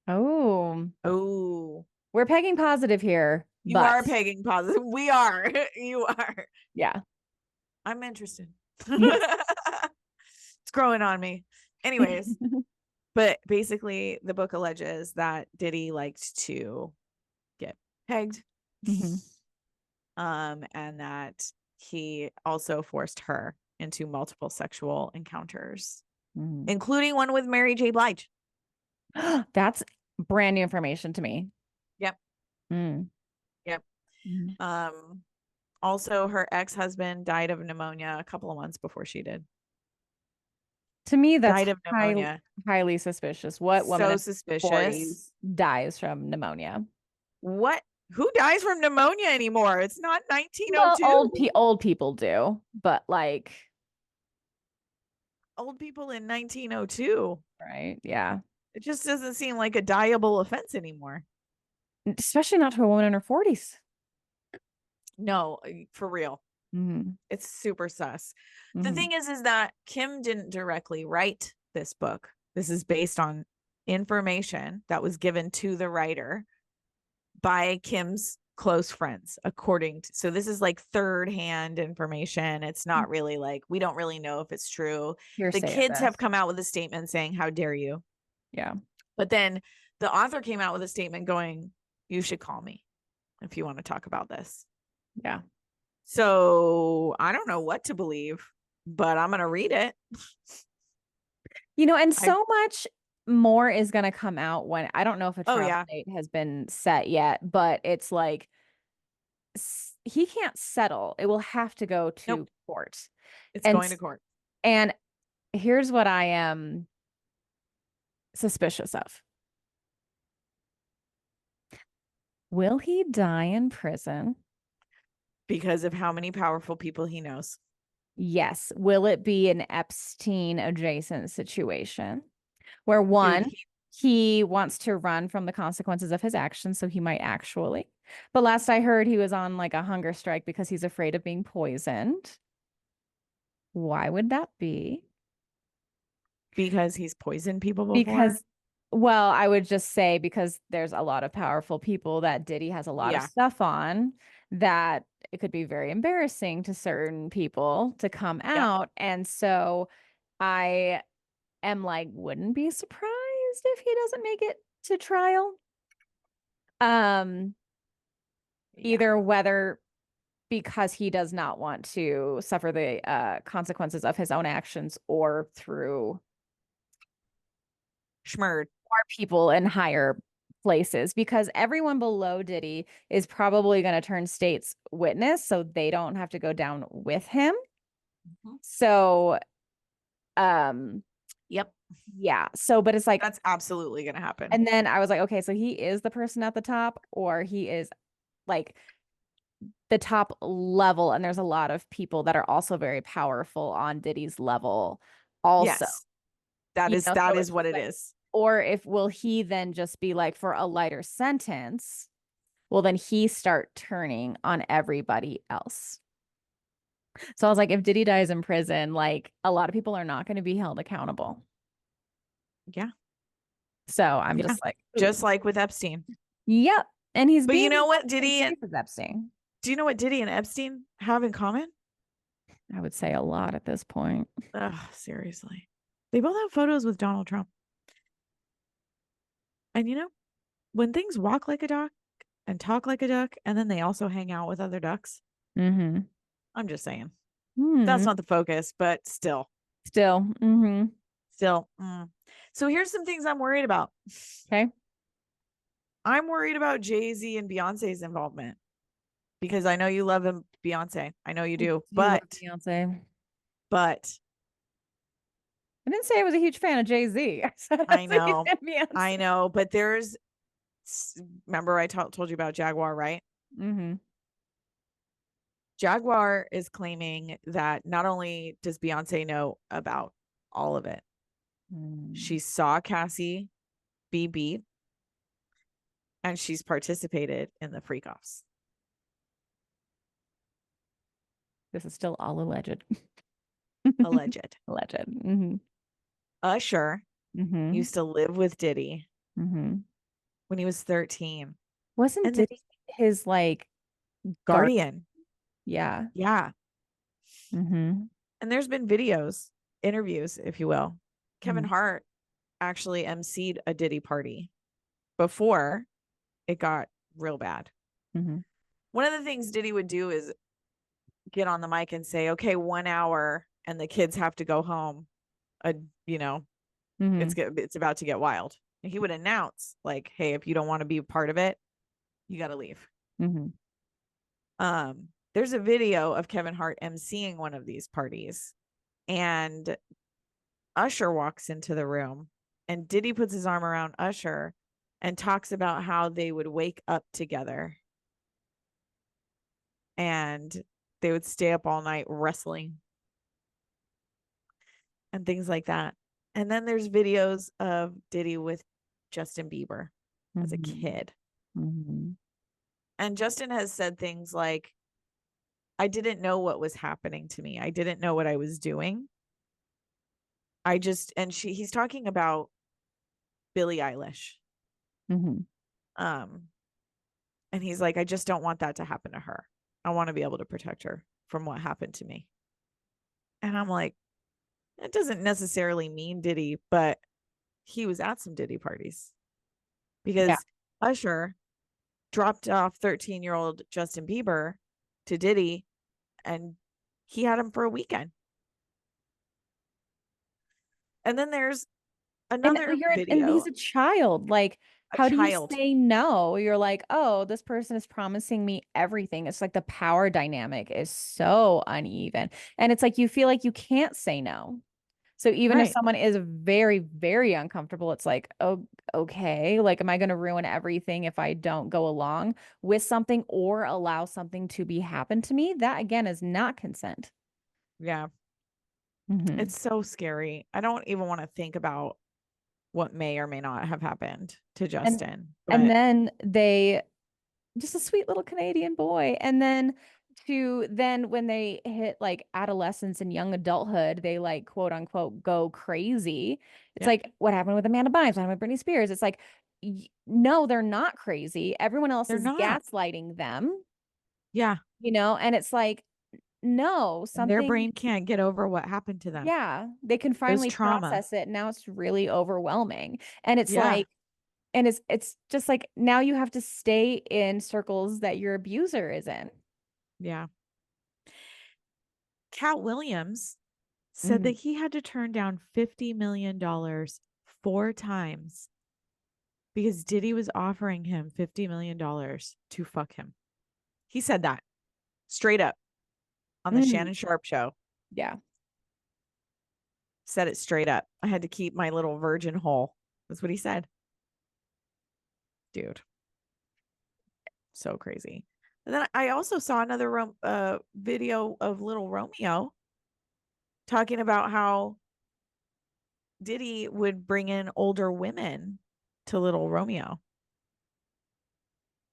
Speaker 1: Oh, we're pegging positive here.
Speaker 2: You are pegging positive. We are. You are.
Speaker 1: Yeah.
Speaker 2: I'm interested.
Speaker 1: Yes.
Speaker 2: It's growing on me. Anyways, but basically the book alleges that Diddy liked to get pegged.
Speaker 1: Mm-hmm.
Speaker 2: and that he also forced her into multiple sexual encounters, including one with Mary J. Blige.
Speaker 1: That's brand new information to me.
Speaker 2: Yep.
Speaker 1: Mm.
Speaker 2: Yep.
Speaker 1: Mm.
Speaker 2: Also, her ex-husband died of pneumonia a couple of months before she did.
Speaker 1: To me, that's
Speaker 2: Died of pneumonia.
Speaker 1: highly suspicious. What woman
Speaker 2: So
Speaker 1: in
Speaker 2: suspicious.
Speaker 1: 40s dies from pneumonia?
Speaker 2: What? Who dies from pneumonia anymore? It's not
Speaker 1: Well,
Speaker 2: 1902.
Speaker 1: old people do, but like,
Speaker 2: Old people in 1902.
Speaker 1: right? Yeah.
Speaker 2: It just doesn't seem like a dieable offense anymore.
Speaker 1: Especially not to a woman in her 40s.
Speaker 2: No, for real.
Speaker 1: Mm-hmm.
Speaker 2: It's super sus. The
Speaker 1: Mm-hmm.
Speaker 2: thing is that Kim didn't directly write this book. This is based on information that was given to the writer by Kim's close friends, according to, so this is like third hand information. It's not really like, we don't really know if it's true. The
Speaker 1: Hearsay
Speaker 2: kids
Speaker 1: at
Speaker 2: have
Speaker 1: best.
Speaker 2: come out with a statement saying, how dare you?
Speaker 1: Yeah.
Speaker 2: But then the author came out with a statement going, you should call me if you want to talk about this.
Speaker 1: Yeah.
Speaker 2: So I don't know what to believe, but I'm going to read it.
Speaker 1: You know, and so much more is going to come out when I don't know if a
Speaker 2: Oh,
Speaker 1: trial
Speaker 2: yeah.
Speaker 1: date has been set yet, but it's like he can't settle. It will have to go to
Speaker 2: Nope.
Speaker 1: court.
Speaker 2: It's
Speaker 1: And
Speaker 2: going to court.
Speaker 1: and here's what I am suspicious of. Will he die in prison?
Speaker 2: Because of how many powerful people he knows.
Speaker 1: Yes. Will it be an Epstein adjacent situation where
Speaker 2: Dude,
Speaker 1: one, he wants to run from the consequences of his actions, so he might actually. But last I heard, he was on like a hunger strike because he's afraid of being poisoned. Why would that be?
Speaker 2: because he's poisoned people before.
Speaker 1: Because, well, I would just say because there's a lot of powerful people that Diddy has a lot of stuff on that it could be very embarrassing to certain people to come out. And so I am like, wouldn't be surprised if he doesn't make it to trial. Either whether because he does not want to suffer the consequences of his own actions or through
Speaker 2: Schmurd.
Speaker 1: more people in higher places, because everyone below Diddy is probably going to turn state's witness so they don't have to go down with him. So
Speaker 2: Yep.
Speaker 1: yeah, so but it's like
Speaker 2: that's absolutely going to happen.
Speaker 1: And then I was like, okay, so he is the person at the top, or he is like the top level, and there's a lot of people that are also very powerful on Diddy's level also.
Speaker 2: Yes. That is
Speaker 1: So
Speaker 2: what it
Speaker 1: like,
Speaker 2: is.
Speaker 1: Or if will he then just be like, for a lighter sentence, will then he start turning on everybody else? So I was like, if Diddy dies in prison, like a lot of people are not going to be held accountable.
Speaker 2: Yeah.
Speaker 1: So I'm just like, ooh.
Speaker 2: Just like with Epstein.
Speaker 1: Yep. And he's
Speaker 2: But you know what, Diddy and
Speaker 1: Epstein.
Speaker 2: Do you know what Diddy and Epstein have in common?
Speaker 1: I would say a lot at this point.
Speaker 2: Ugh, seriously. They both have photos with Donald Trump. And you know, when things walk like a duck and talk like a duck, and then they also hang out with other ducks. I'm just saying. That's not the focus, but still.
Speaker 1: Still.
Speaker 2: Still. So here's some things I'm worried about.
Speaker 1: Okay.
Speaker 2: I'm worried about Jay-Z and Beyonce's involvement. Because I know you love him, Beyonce. I know you do. But
Speaker 1: Beyonce.
Speaker 2: But
Speaker 1: I didn't say I was a huge fan of Jay-Z.
Speaker 2: I know. I know. But there's, remember I told you about Jaguar, right? Jaguar is claiming that not only does Beyonce know about all of it, she saw Cassie be beat, and she's participated in the freak offs.
Speaker 1: This is still all alleged.
Speaker 2: Alleged. Usher used to live with Diddy when he was 13.
Speaker 1: Wasn't Diddy his like
Speaker 2: guardian?
Speaker 1: Yeah.
Speaker 2: Yeah. And there's been videos, interviews, if you will. Kevin Hart actually emceed a Diddy party before it got real bad. One of the things Diddy would do is get on the mic and say, okay, 1 hour and the kids have to go home. You know,
Speaker 1: Mm-hmm.
Speaker 2: it's about to get wild. And he would announce like, hey, if you don't want to be a part of it, you got to leave.
Speaker 1: Mm-hmm.
Speaker 2: There's a video of Kevin Hart emceeing one of these parties, and Usher walks into the room, and Diddy puts his arm around Usher and talks about how they would wake up together and they would stay up all night wrestling and things like that. And then there's videos of Diddy with Justin Bieber as a
Speaker 1: Mm-hmm.
Speaker 2: kid.
Speaker 1: Mm-hmm.
Speaker 2: And Justin has said things like, I didn't know what was happening to me. I didn't know what I was doing. He's talking about Billie Eilish.
Speaker 1: Mm-hmm.
Speaker 2: Um, and he's like, I just don't want that to happen to her. I want to be able to protect her from what happened to me. And I'm like, it doesn't necessarily mean Diddy, but he was at some Diddy parties
Speaker 1: Yeah.
Speaker 2: because Usher dropped off 13-year-old Justin Bieber to Diddy, and he had him for a weekend. And then there's
Speaker 1: And
Speaker 2: another
Speaker 1: and he's
Speaker 2: video,
Speaker 1: a child. Like,
Speaker 2: a
Speaker 1: how do you
Speaker 2: child.
Speaker 1: say no? You're like, oh, this person is promising me everything. It's like the power dynamic is so uneven. And it's like you feel like you can't say no. So even if
Speaker 2: Right.
Speaker 1: someone is very, very uncomfortable, it's like, oh, okay. Like, am I going to ruin everything if I don't go along with something or allow something to be happen to me? That again is not consent.
Speaker 2: Yeah.
Speaker 1: Hmm.
Speaker 2: It's so scary. I don't even want to think about what may or may not have happened to
Speaker 1: And
Speaker 2: Justin,
Speaker 1: and
Speaker 2: but
Speaker 1: then they just a sweet little Canadian boy. And then when they hit like adolescence and young adulthood, they like quote unquote go crazy. It's
Speaker 2: yep,
Speaker 1: like what happened with Amanda Bynes, what happened with Britney Spears. It's like, no, they're not crazy. Everyone else
Speaker 2: they're
Speaker 1: is
Speaker 2: not.
Speaker 1: gaslighting them,
Speaker 2: Yeah.
Speaker 1: and it's like, no,
Speaker 2: And their
Speaker 1: something,
Speaker 2: brain can't get over what happened to them.
Speaker 1: yeah, they can
Speaker 2: It was
Speaker 1: finally
Speaker 2: trauma.
Speaker 1: process it. Now it's really overwhelming. And it's
Speaker 2: Yeah.
Speaker 1: like, and it's just like now you have to stay in circles that your abuser is in.
Speaker 2: Yeah. Cat Williams said that
Speaker 1: Mhm.
Speaker 2: he had to turn down $50 million 4 times because Diddy was offering him $50 million to fuck him. He said that straight up on the
Speaker 1: Mm,
Speaker 2: Shannon Sharp show.
Speaker 1: yeah.
Speaker 2: Said it straight up. I had to keep my little virgin hole. That's what he said. Dude, so crazy. And then I also saw another video of little Romeo talking about how Diddy would bring in older women to little Romeo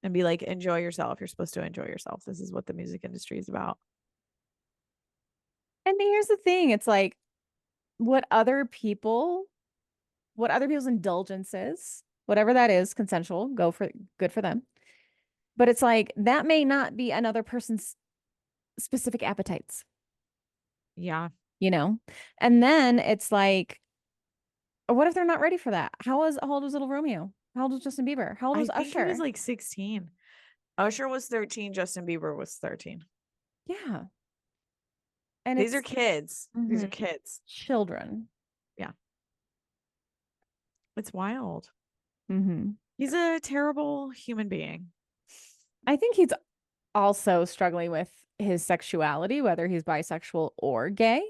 Speaker 2: and be like, enjoy yourself. You're supposed to enjoy yourself. This is what the music industry is about.
Speaker 1: And here's the thing, it's like what other people, what other people's indulgences, whatever that is, consensual, go for good for them. But it's like that may not be another person's specific appetites,
Speaker 2: Yeah.
Speaker 1: you know? And then it's like, what if they're not ready for that? How old was little Romeo? How old was Justin Bieber? How old
Speaker 2: I
Speaker 1: was
Speaker 2: think he was
Speaker 1: Usher?
Speaker 2: like 16. Usher was 13. Justin Bieber was 13.
Speaker 1: Yeah. And
Speaker 2: These are
Speaker 1: it's
Speaker 2: kids. These are
Speaker 1: mhm,
Speaker 2: kids.
Speaker 1: children.
Speaker 2: Yeah. It's wild.
Speaker 1: Hmm.
Speaker 2: He's a terrible human being.
Speaker 1: I think he's also struggling with his sexuality, whether he's bisexual or gay.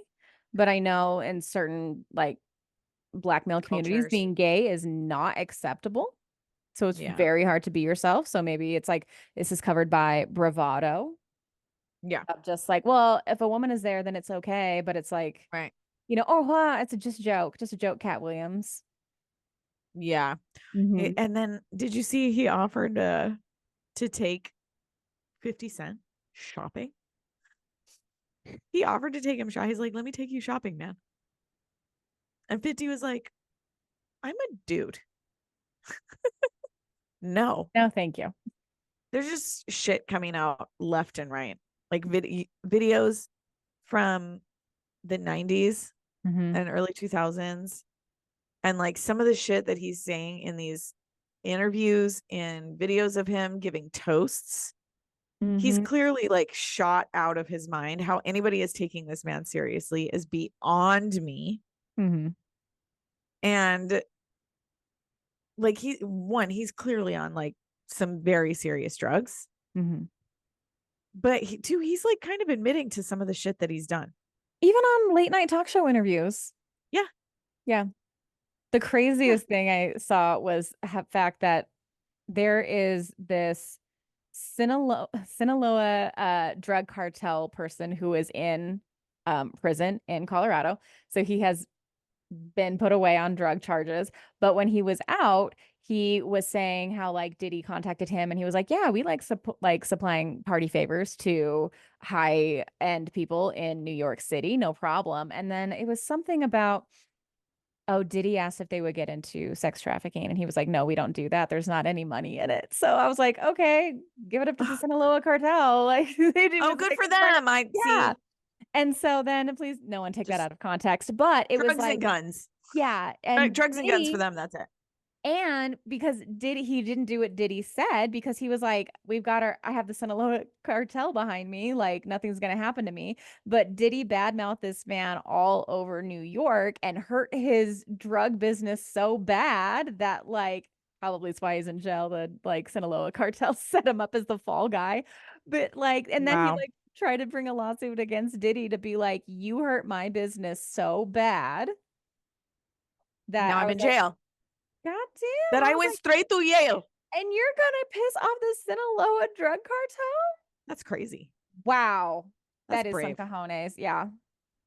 Speaker 1: But I know in certain like black male communities,
Speaker 2: Cultures.
Speaker 1: being gay is not acceptable. So it's
Speaker 2: Yeah.
Speaker 1: very hard to be yourself. So maybe it's like this is covered by bravado
Speaker 2: Yeah.
Speaker 1: of just like, well, if a woman is there, then it's okay. But it's like,
Speaker 2: Right.
Speaker 1: oh, wow, it's a just a joke, Cat Williams.
Speaker 2: Yeah.
Speaker 1: Hmm.
Speaker 2: And then did you see he offered to take 50 Cent shopping? He offered to take him shopping. He's like, let me take you shopping, man. And 50 was like, I'm a dude. No.
Speaker 1: No, thank you.
Speaker 2: There's just shit coming out left and right. Like videos from the 90s
Speaker 1: Hmm.
Speaker 2: and early 2000s. And like some of the shit that he's saying in these interviews and videos of him giving toasts He's
Speaker 1: Mm-hmm.
Speaker 2: clearly like shot out of his mind. How anybody is taking this man seriously is beyond me.
Speaker 1: Mm-hmm.
Speaker 2: And like he's clearly on like some very serious drugs.
Speaker 1: Mm-hmm.
Speaker 2: But he's like kind of admitting to some of the shit that he's done.
Speaker 1: Even on late night talk show interviews.
Speaker 2: Yeah.
Speaker 1: Yeah. The
Speaker 2: Yeah.
Speaker 1: craziest thing I saw was the fact that there is this Sinaloa drug cartel person who is in prison in Colorado. So he has been put away on drug charges. But when he was out, he was saying how like Diddy contacted him and he was like, "Yeah, we like supplying party favors to high end people in New York City, no problem." And then it was something about, oh, Diddy asked if they would get into sex trafficking, and he was like, "No, we don't do that. There's not any money in it." So I was like, "Okay, give it up to the Sinaloa cartel." Like they
Speaker 2: Oh,
Speaker 1: was
Speaker 2: good
Speaker 1: like,
Speaker 2: for them. I
Speaker 1: yeah.
Speaker 2: see.
Speaker 1: And so then, please, no one take that
Speaker 2: Just
Speaker 1: out of context. But it was
Speaker 2: drugs and
Speaker 1: like,
Speaker 2: guns.
Speaker 1: yeah, and
Speaker 2: Drugs and guns for
Speaker 1: Diddy,
Speaker 2: them. That's it.
Speaker 1: and because Diddy, he didn't do what Diddy said because he was like, "We've got I have the Sinaloa cartel behind me. Like nothing's gonna happen to me." But Diddy badmouthed this man all over New York and hurt his drug business so bad that like probably is why he's in jail. The like Sinaloa cartel set him up as the fall guy. But like, and then he
Speaker 2: Wow.
Speaker 1: like tried to bring a lawsuit against Diddy to be like, "You hurt my business so bad that
Speaker 2: Now
Speaker 1: I
Speaker 2: I'm
Speaker 1: was
Speaker 2: in
Speaker 1: like,
Speaker 2: jail.
Speaker 1: God damn."
Speaker 2: That
Speaker 1: I
Speaker 2: I
Speaker 1: was
Speaker 2: went
Speaker 1: like,
Speaker 2: straight to Yale.
Speaker 1: and you're gonna piss off the Sinaloa drug cartel?
Speaker 2: That's crazy.
Speaker 1: Wow.
Speaker 2: That's
Speaker 1: That is some
Speaker 2: brave.
Speaker 1: cojones. Yeah.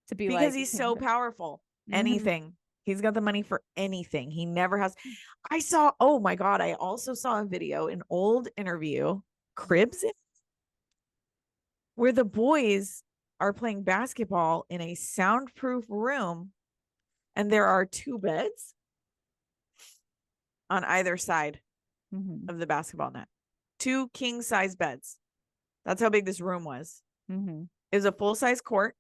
Speaker 1: To be
Speaker 2: Because
Speaker 1: like,
Speaker 2: he's so powerful.
Speaker 1: hmm
Speaker 2: Anything. He's got the money for anything. He never has. I saw, oh my God, I also saw a video, an old interview, Cribs, where the boys are playing basketball in a soundproof room and there are two beds on either side
Speaker 1: hmm
Speaker 2: of the basketball net. Two king size beds. That's how big this room was.
Speaker 1: hmm
Speaker 2: It was a full size court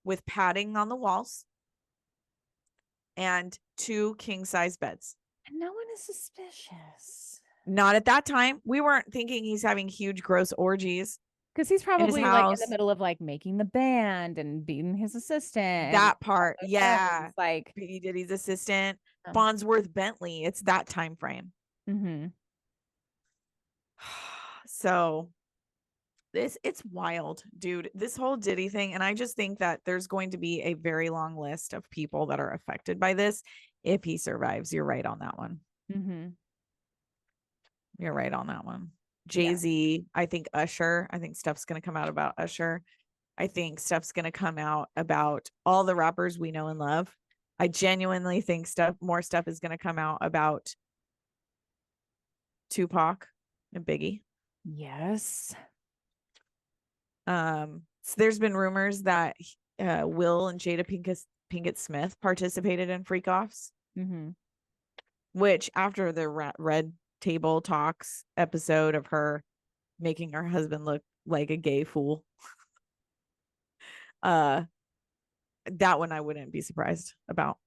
Speaker 2: with padding on the walls and two king size beds.
Speaker 1: And no one is suspicious.
Speaker 2: Not at that time. We weren't thinking he's having huge, gross orgies
Speaker 1: Because he's
Speaker 2: in his
Speaker 1: probably like in the
Speaker 2: house.
Speaker 1: middle of like making the band and being his assistant and
Speaker 2: That
Speaker 1: all
Speaker 2: part,
Speaker 1: those
Speaker 2: yeah.
Speaker 1: things. Like,
Speaker 2: P. Diddy's assistant,
Speaker 1: oh.
Speaker 2: Bondsworth Bentley. It's that time frame.
Speaker 1: hmm
Speaker 2: So it's wild, dude. This whole Diddy thing, and I just think that there's going to be a very long list of people that are affected by this if he survives. You're right on that one.
Speaker 1: hmm
Speaker 2: You're right on that one.
Speaker 1: Yeah.
Speaker 2: Jay-Z, I think Usher. I think stuff's gonna come out about Usher. I think stuff's gonna come out about all the rappers we know and love. I genuinely think more stuff is gonna come out about Tupac and Biggie.
Speaker 1: Yes.
Speaker 2: So there's been rumors that Will and Jada Pinkett Smith participated in freak offs,
Speaker 1: hmm
Speaker 2: which after the Red Table Talks episode of her making her husband look like a gay fool, uh, that one I wouldn't be surprised about.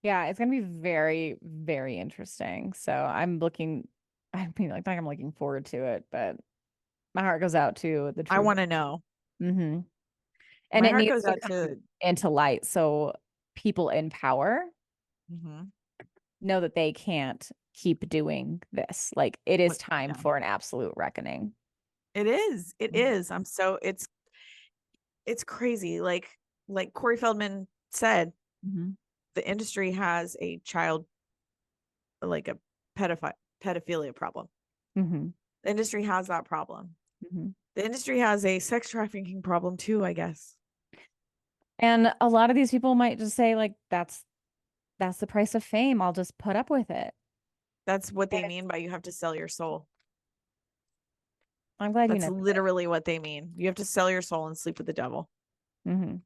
Speaker 1: Yeah, it's gonna be very, very interesting. So I mean, like I'm looking forward to it, but my heart goes out to the
Speaker 2: I
Speaker 1: truth.
Speaker 2: want to know.
Speaker 1: hmm And
Speaker 2: My
Speaker 1: it
Speaker 2: heart
Speaker 1: needs
Speaker 2: goes
Speaker 1: to
Speaker 2: out
Speaker 1: come
Speaker 2: to.
Speaker 1: into light so people in power
Speaker 2: Mhm.
Speaker 1: know that they can't keep doing this. Like it is time
Speaker 2: Yeah,
Speaker 1: for an absolute reckoning.
Speaker 2: it is. It
Speaker 1: Mhm.
Speaker 2: is. I'm so it's crazy. Like Corey Feldman said,
Speaker 1: Mhm.
Speaker 2: the industry has a child like a pedophilia problem.
Speaker 1: Mhm.
Speaker 2: The industry has that problem.
Speaker 1: Mhm.
Speaker 2: The industry has a sex trafficking problem too, I guess.
Speaker 1: And a lot of these people might just say like that's the price of fame. I'll just put up with it.
Speaker 2: That's what
Speaker 1: And
Speaker 2: they mean by you have to sell your soul.
Speaker 1: I'm glad you
Speaker 2: That's
Speaker 1: know
Speaker 2: literally what they mean. You have to sell your soul and sleep with the devil.
Speaker 1: that.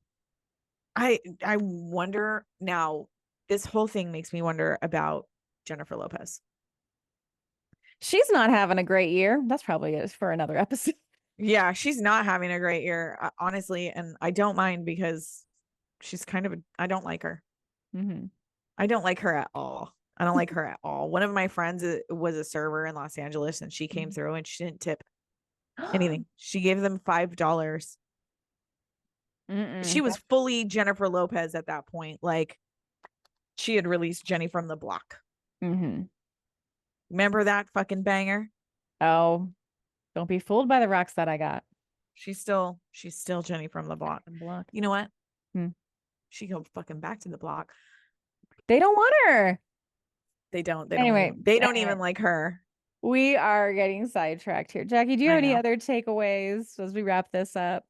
Speaker 2: I wonder now, this whole thing makes me wonder about Jennifer Lopez.
Speaker 1: She's not having a great year. That's probably it for another episode.
Speaker 2: Yeah, she's not having a great year, honestly, and I don't mind because she's kind of I don't like her.
Speaker 1: hmm
Speaker 2: I don't like her at all. I don't like her at all. One of my friends was a server in Los Angeles and she came through and she didn't tip. anything. She gave them $5. She was fully Jennifer Lopez at that point. Like, she had released Jenny from the Block. Remember that fucking banger?
Speaker 1: Oh, don't be fooled by the rocks that I got.
Speaker 2: She's still Jenny from the Block. You know what? She go fucking back to the Block.
Speaker 1: They don't want her.
Speaker 2: They don't
Speaker 1: Anyway,
Speaker 2: don't even like her.
Speaker 1: We are getting sidetracked here. Jackie, do you have any other takeaways as we wrap this up?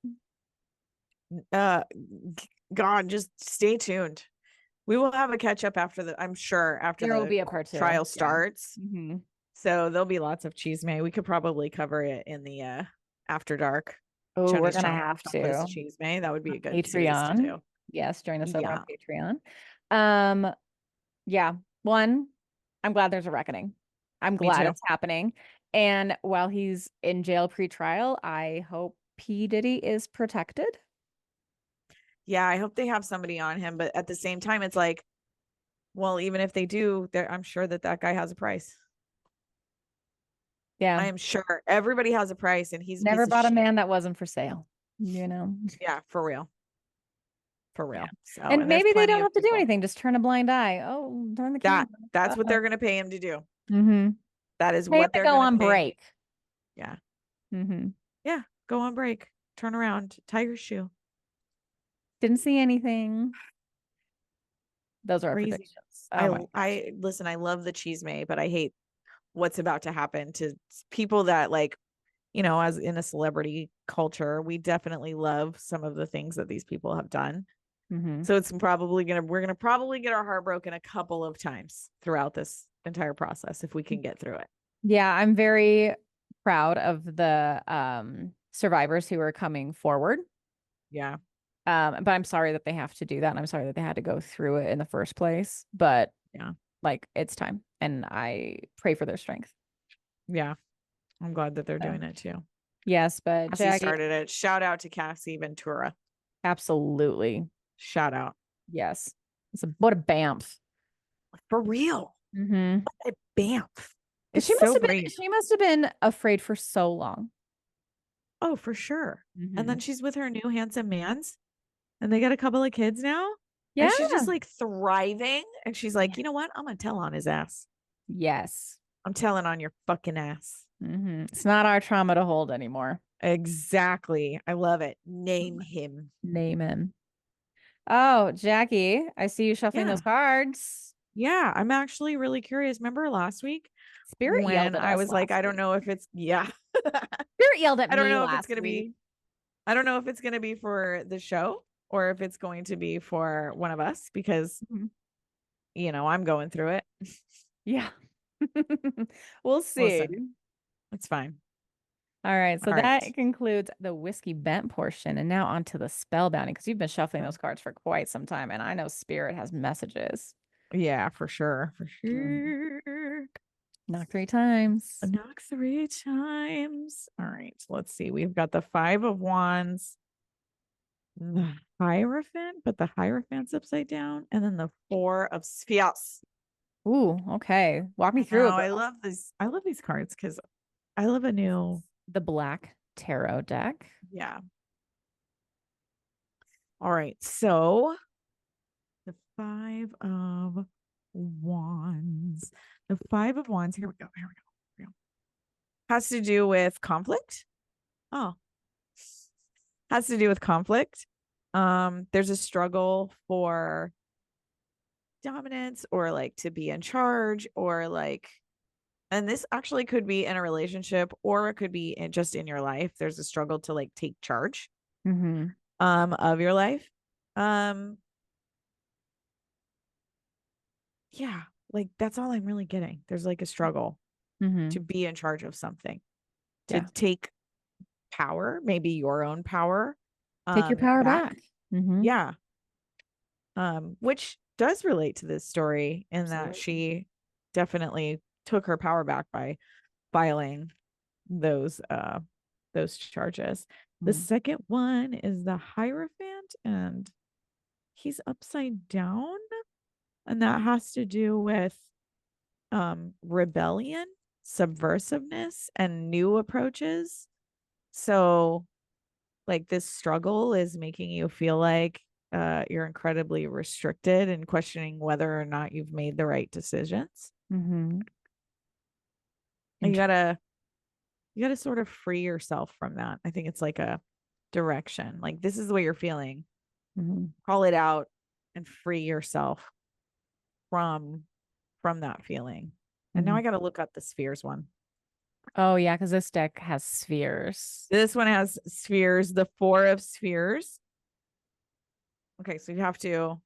Speaker 2: God, just stay tuned. We will have a catch up after I'm sure after
Speaker 1: there will be a part two.
Speaker 2: Trial starts. So there'll be lots of chisme. We could probably cover it in the after dark.
Speaker 1: Oh, we're gonna have to
Speaker 2: chisme. That would be a good
Speaker 1: Patreon
Speaker 2: to do.
Speaker 1: Yes, during this over on Patreon. Yeah. One, I'm glad there's a reckoning. I'm glad it's happening. And while he's in jail pre-trial, I hope P. Diddy is protected.
Speaker 2: Yeah, I hope they have somebody on him. But at the same time, it's like, well, even if they do, I'm sure that guy has a price.
Speaker 1: Yeah.
Speaker 2: I am sure everybody has a price, and he's
Speaker 1: never bought a man that wasn't for sale, you know?
Speaker 2: Yeah, for real. For real.
Speaker 1: Yeah.
Speaker 2: So,
Speaker 1: and maybe they don't have to do anything. Just turn a blind eye. Oh, turn the camera.
Speaker 2: That's what they're going to pay him to do. That is
Speaker 1: what
Speaker 2: they're
Speaker 1: going to go on
Speaker 2: pay.
Speaker 1: break.
Speaker 2: Yeah. Yeah. Go on break. Turn around. Tie your shoe.
Speaker 1: Didn't see anything. Those are our predictions.
Speaker 2: I listen, I love the chisme, but I hate what's about to happen to people that, like, you know, as in a celebrity culture, we definitely love some of the things that these people have done. So it's probably we're gonna probably get our heart broken a couple of times throughout this entire process if we can get through it.
Speaker 1: Yeah, I'm very proud of the survivors who are coming forward.
Speaker 2: Yeah.
Speaker 1: But I'm sorry that they have to do that, and I'm sorry that they had to go through it in the first place. But
Speaker 2: yeah,
Speaker 1: like, it's time, and I pray for their strength.
Speaker 2: Yeah, I'm glad that they're doing it too.
Speaker 1: Yes, but
Speaker 2: Jackie started it. Shout out to Cassie Ventura.
Speaker 1: Absolutely.
Speaker 2: Shout out.
Speaker 1: Yes. What a bamf.
Speaker 2: For real. What a bamf.
Speaker 1: She must have been afraid for so long.
Speaker 2: Oh, for sure. And then she's with her new handsome mans, and they got a couple of kids now. Yeah. And she's just like thriving. And she's like, you know what? I'm going to tell on his ass.
Speaker 1: Yes.
Speaker 2: I'm telling on your fucking ass.
Speaker 1: It's not our trauma to hold anymore.
Speaker 2: Exactly. I love it. Name him.
Speaker 1: Name him. Oh, Jackie, I see you shuffling those cards.
Speaker 2: Yeah, I'm actually really curious. Remember last week?
Speaker 1: Spirit yelled at us.
Speaker 2: I was like, I don't know if it's
Speaker 1: Spirit yelled at me. I don't know if it's gonna be.
Speaker 2: I don't know if it's gonna be for the show or if it's going to be for one of us, because you know, I'm going through it.
Speaker 1: Yeah. We'll see.
Speaker 2: Listen, it's fine.
Speaker 1: All right, so that concludes the Whiskey Bent portion, and now on to the spellbounding, because you've been shuffling those cards for quite some time, and I know Spirit has messages.
Speaker 2: Yeah, for sure. For sure.
Speaker 1: Knock 3 times.
Speaker 2: Knock 3 times. All right, so let's see. We've got the 5 of Wands, the Hierophant, but the Hierophant's upside down, and then the 4 of Spheres.
Speaker 1: Ooh, okay. Walk me through it.
Speaker 2: I love this. I love these cards because I love
Speaker 1: the Black Tarot deck.
Speaker 2: Yeah. All right. So the 5 of Wands. The 5 of Wands. Here we go. Here we go. Has to do with conflict. Oh. Has to do with conflict. There's a struggle for dominance, or like to be in charge, or like, and this actually could be in a relationship, or it could be just in your life. There's a struggle to like take charge of your life. Yeah, like that's all I'm really getting. There's like a struggle to be in charge of something, to take power, maybe your own power.
Speaker 1: Take your power back.
Speaker 2: Yeah. Which does relate to this story in that she definitely took her power back by filing those charges. The second one is the Hierophant, and he's upside down, and that has to do with rebellion, subversiveness, and new approaches. So like this struggle is making you feel like you're incredibly restricted and questioning whether or not you've made the right decisions.
Speaker 1: Mm-hmm.
Speaker 2: And
Speaker 1: Inter-
Speaker 2: you gotta sort of free yourself from that. I think it's like a direction. Like this is the way you're feeling.
Speaker 1: mm-hmm.
Speaker 2: Call it out and free yourself from that feeling. And now
Speaker 1: Mm-hmm.
Speaker 2: I gotta look up the spheres one.
Speaker 1: Oh yeah, because this deck has spheres.
Speaker 2: This one has spheres, the four of spheres. Okay, so you have to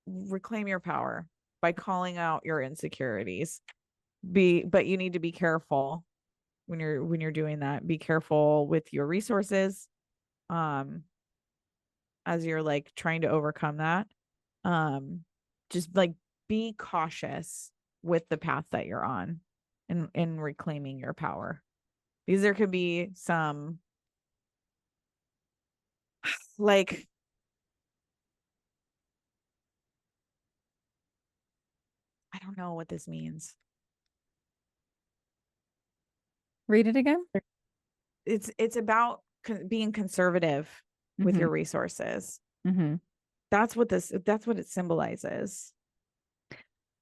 Speaker 2: reclaim your power by calling out your insecurities. But you need to be careful when you're doing that. Be careful with your resources um as you're like trying to overcome that. Um just like be cautious with the path that you're on in reclaiming your power. Because there could be some like I don't know what this means.
Speaker 1: Read it again.
Speaker 2: It's about being conservative with
Speaker 1: Mm-hmm.
Speaker 2: your resources.
Speaker 1: Mm-hmm.
Speaker 2: That's what it symbolizes.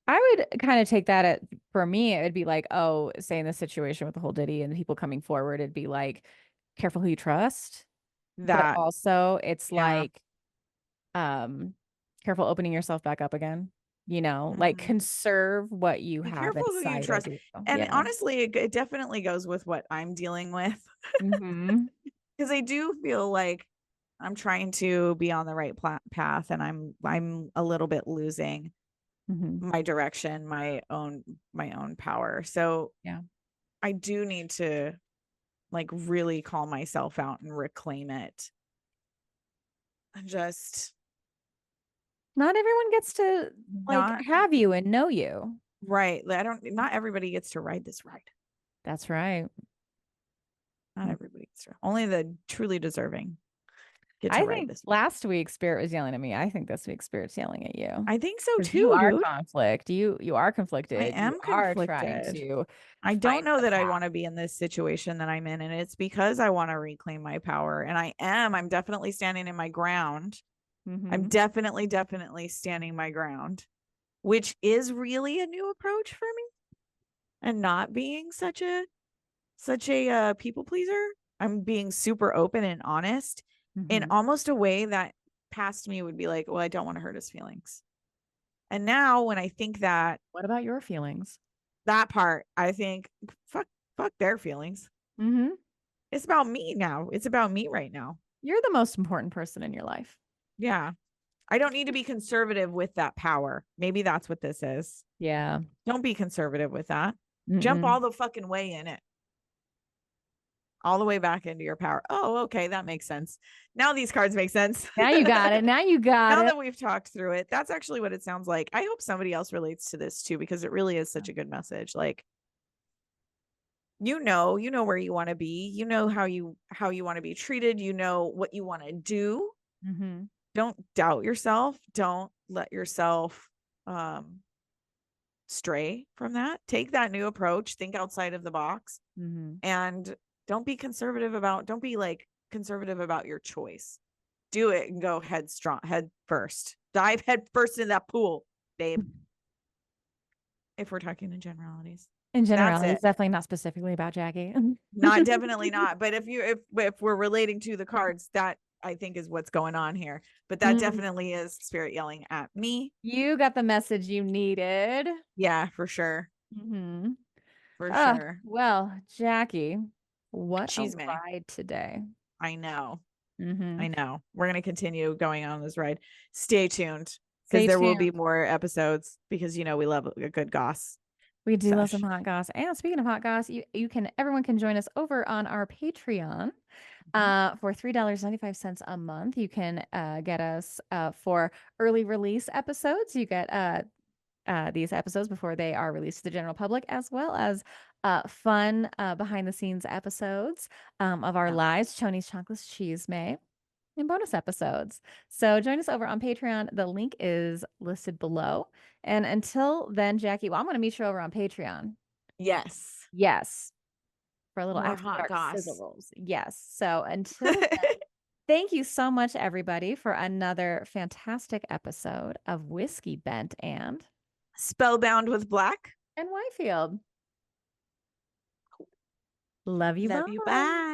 Speaker 1: I would kind of take that at for me, it would be like, oh, say in this situation with the whole Diddy and people coming forward, it'd be like, careful who you trust. But
Speaker 2: That
Speaker 1: also it's
Speaker 2: yeah.
Speaker 1: like, um, careful opening yourself back up again, like
Speaker 2: Mhm.
Speaker 1: conserve what you
Speaker 2: Be
Speaker 1: have
Speaker 2: careful who you
Speaker 1: inside of
Speaker 2: trust.
Speaker 1: you.
Speaker 2: And
Speaker 1: Yeah.
Speaker 2: honestly, it definitely goes with what I'm dealing with
Speaker 1: Mm-hmm.
Speaker 2: because I do feel like I'm trying to be on the right path and I'm a little bit losing
Speaker 1: Mm-hmm.
Speaker 2: my direction, my own power. So
Speaker 1: Yeah.
Speaker 2: I do need to like really call myself out and reclaim it. And just
Speaker 1: Not everyone gets to like
Speaker 2: not
Speaker 1: have you and know you.
Speaker 2: right. I don't not everybody gets to ride this ride.
Speaker 1: That's right.
Speaker 2: Not everybody gets to. Only the truly deserving get to
Speaker 1: I
Speaker 2: ride
Speaker 1: think
Speaker 2: this.
Speaker 1: last week Spirit was yelling at me. I think this week Spirit's yelling at you.
Speaker 2: I think so
Speaker 1: Because you
Speaker 2: too,
Speaker 1: are
Speaker 2: dude.
Speaker 1: conflict. You are
Speaker 2: I
Speaker 1: conflicted. You
Speaker 2: am
Speaker 1: are trying
Speaker 2: conflicted.
Speaker 1: to
Speaker 2: I don't
Speaker 1: find
Speaker 2: know
Speaker 1: the
Speaker 2: that I
Speaker 1: path.
Speaker 2: want to be in this situation that I'm in, and it's because I want to reclaim my power. And I am. I'm definitely standing in my ground. I'm
Speaker 1: Mm-hmm.
Speaker 2: definitely standing my ground, which is really a new approach for me, and not being such a people pleaser. I'm being super open and honest in
Speaker 1: Mm-hmm.
Speaker 2: almost a way that past me would be like, well, I don't want to hurt his feelings. And now when I think that
Speaker 1: What about your feelings?
Speaker 2: that part, I think, fuck, fuck their feelings.
Speaker 1: Mm-hmm.
Speaker 2: It's about me now. It's about me right now.
Speaker 1: You're the most important person in your life.
Speaker 2: Yeah. I don't need to be conservative with that power. Maybe that's what this is.
Speaker 1: Yeah.
Speaker 2: Don't be conservative with that. Jump
Speaker 1: Mm-mm.
Speaker 2: all the fucking way in it. All the way back into your power. Oh, okay. That makes sense. Now these cards make sense.
Speaker 1: Now you got it. Now you got
Speaker 2: Now
Speaker 1: it.
Speaker 2: that we've talked through it, that's actually what it sounds like. I hope somebody else relates to this too, because it really is such a good message. Like, you know where you want to be. You know how you want to be treated. You know what you want to do.
Speaker 1: Mm-hmm.
Speaker 2: Don't doubt yourself. Don't let yourself um stray from that. Take that new approach. Think outside of the box
Speaker 1: Mm-hmm.
Speaker 2: and don't be like conservative about your choice. Do it and go head first. Dive head first in that pool, babe. If we're talking in generalities.
Speaker 1: In
Speaker 2: That's
Speaker 1: general,
Speaker 2: it.
Speaker 1: it's definitely not specifically about Jackie.
Speaker 2: Not definitely not. But if we're relating to the cards, that I think is what's going on here. But that
Speaker 1: Mm.
Speaker 2: definitely is spirit yelling at me.
Speaker 1: You got the message you needed.
Speaker 2: Yeah, for sure.
Speaker 1: Mm-hmm.
Speaker 2: For
Speaker 1: Ah,
Speaker 2: sure.
Speaker 1: well, Jackie, what a
Speaker 2: Cheese may.
Speaker 1: ride today.
Speaker 2: I know.
Speaker 1: Mm-hmm.
Speaker 2: I know. We're going to continue going on this ride. Stay tuned because
Speaker 1: Stay
Speaker 2: there will
Speaker 1: tuned.
Speaker 2: be more episodes because we love a good goss
Speaker 1: We do love some
Speaker 2: sesh.
Speaker 1: hot goss. And speaking of hot goss, everyone can join us over on our Patreon.
Speaker 2: Mhm.
Speaker 1: For $3.95 a month, you can get us for early release episodes. You get these episodes before they are released to the general public, as well as fun behind the scenes episodes of our
Speaker 2: Yeah.
Speaker 1: lives, Choni's Chocolates Cheese May, and bonus episodes. So join us over on Patreon. The link is listed below. And until then, Jackie, well, I'm going to meet you over on Patreon.
Speaker 2: Yes.
Speaker 1: Yes, for a little
Speaker 2: More
Speaker 1: after
Speaker 2: hot
Speaker 1: dark sizzle
Speaker 2: goss.
Speaker 1: rolls. Yes. So until then, thank you so much, everybody, for another fantastic episode of Whiskey Bent
Speaker 2: Spellbound with Black.
Speaker 1: and Whitefield. Love you.
Speaker 2: Love you.
Speaker 1: Bye.
Speaker 2: Bye.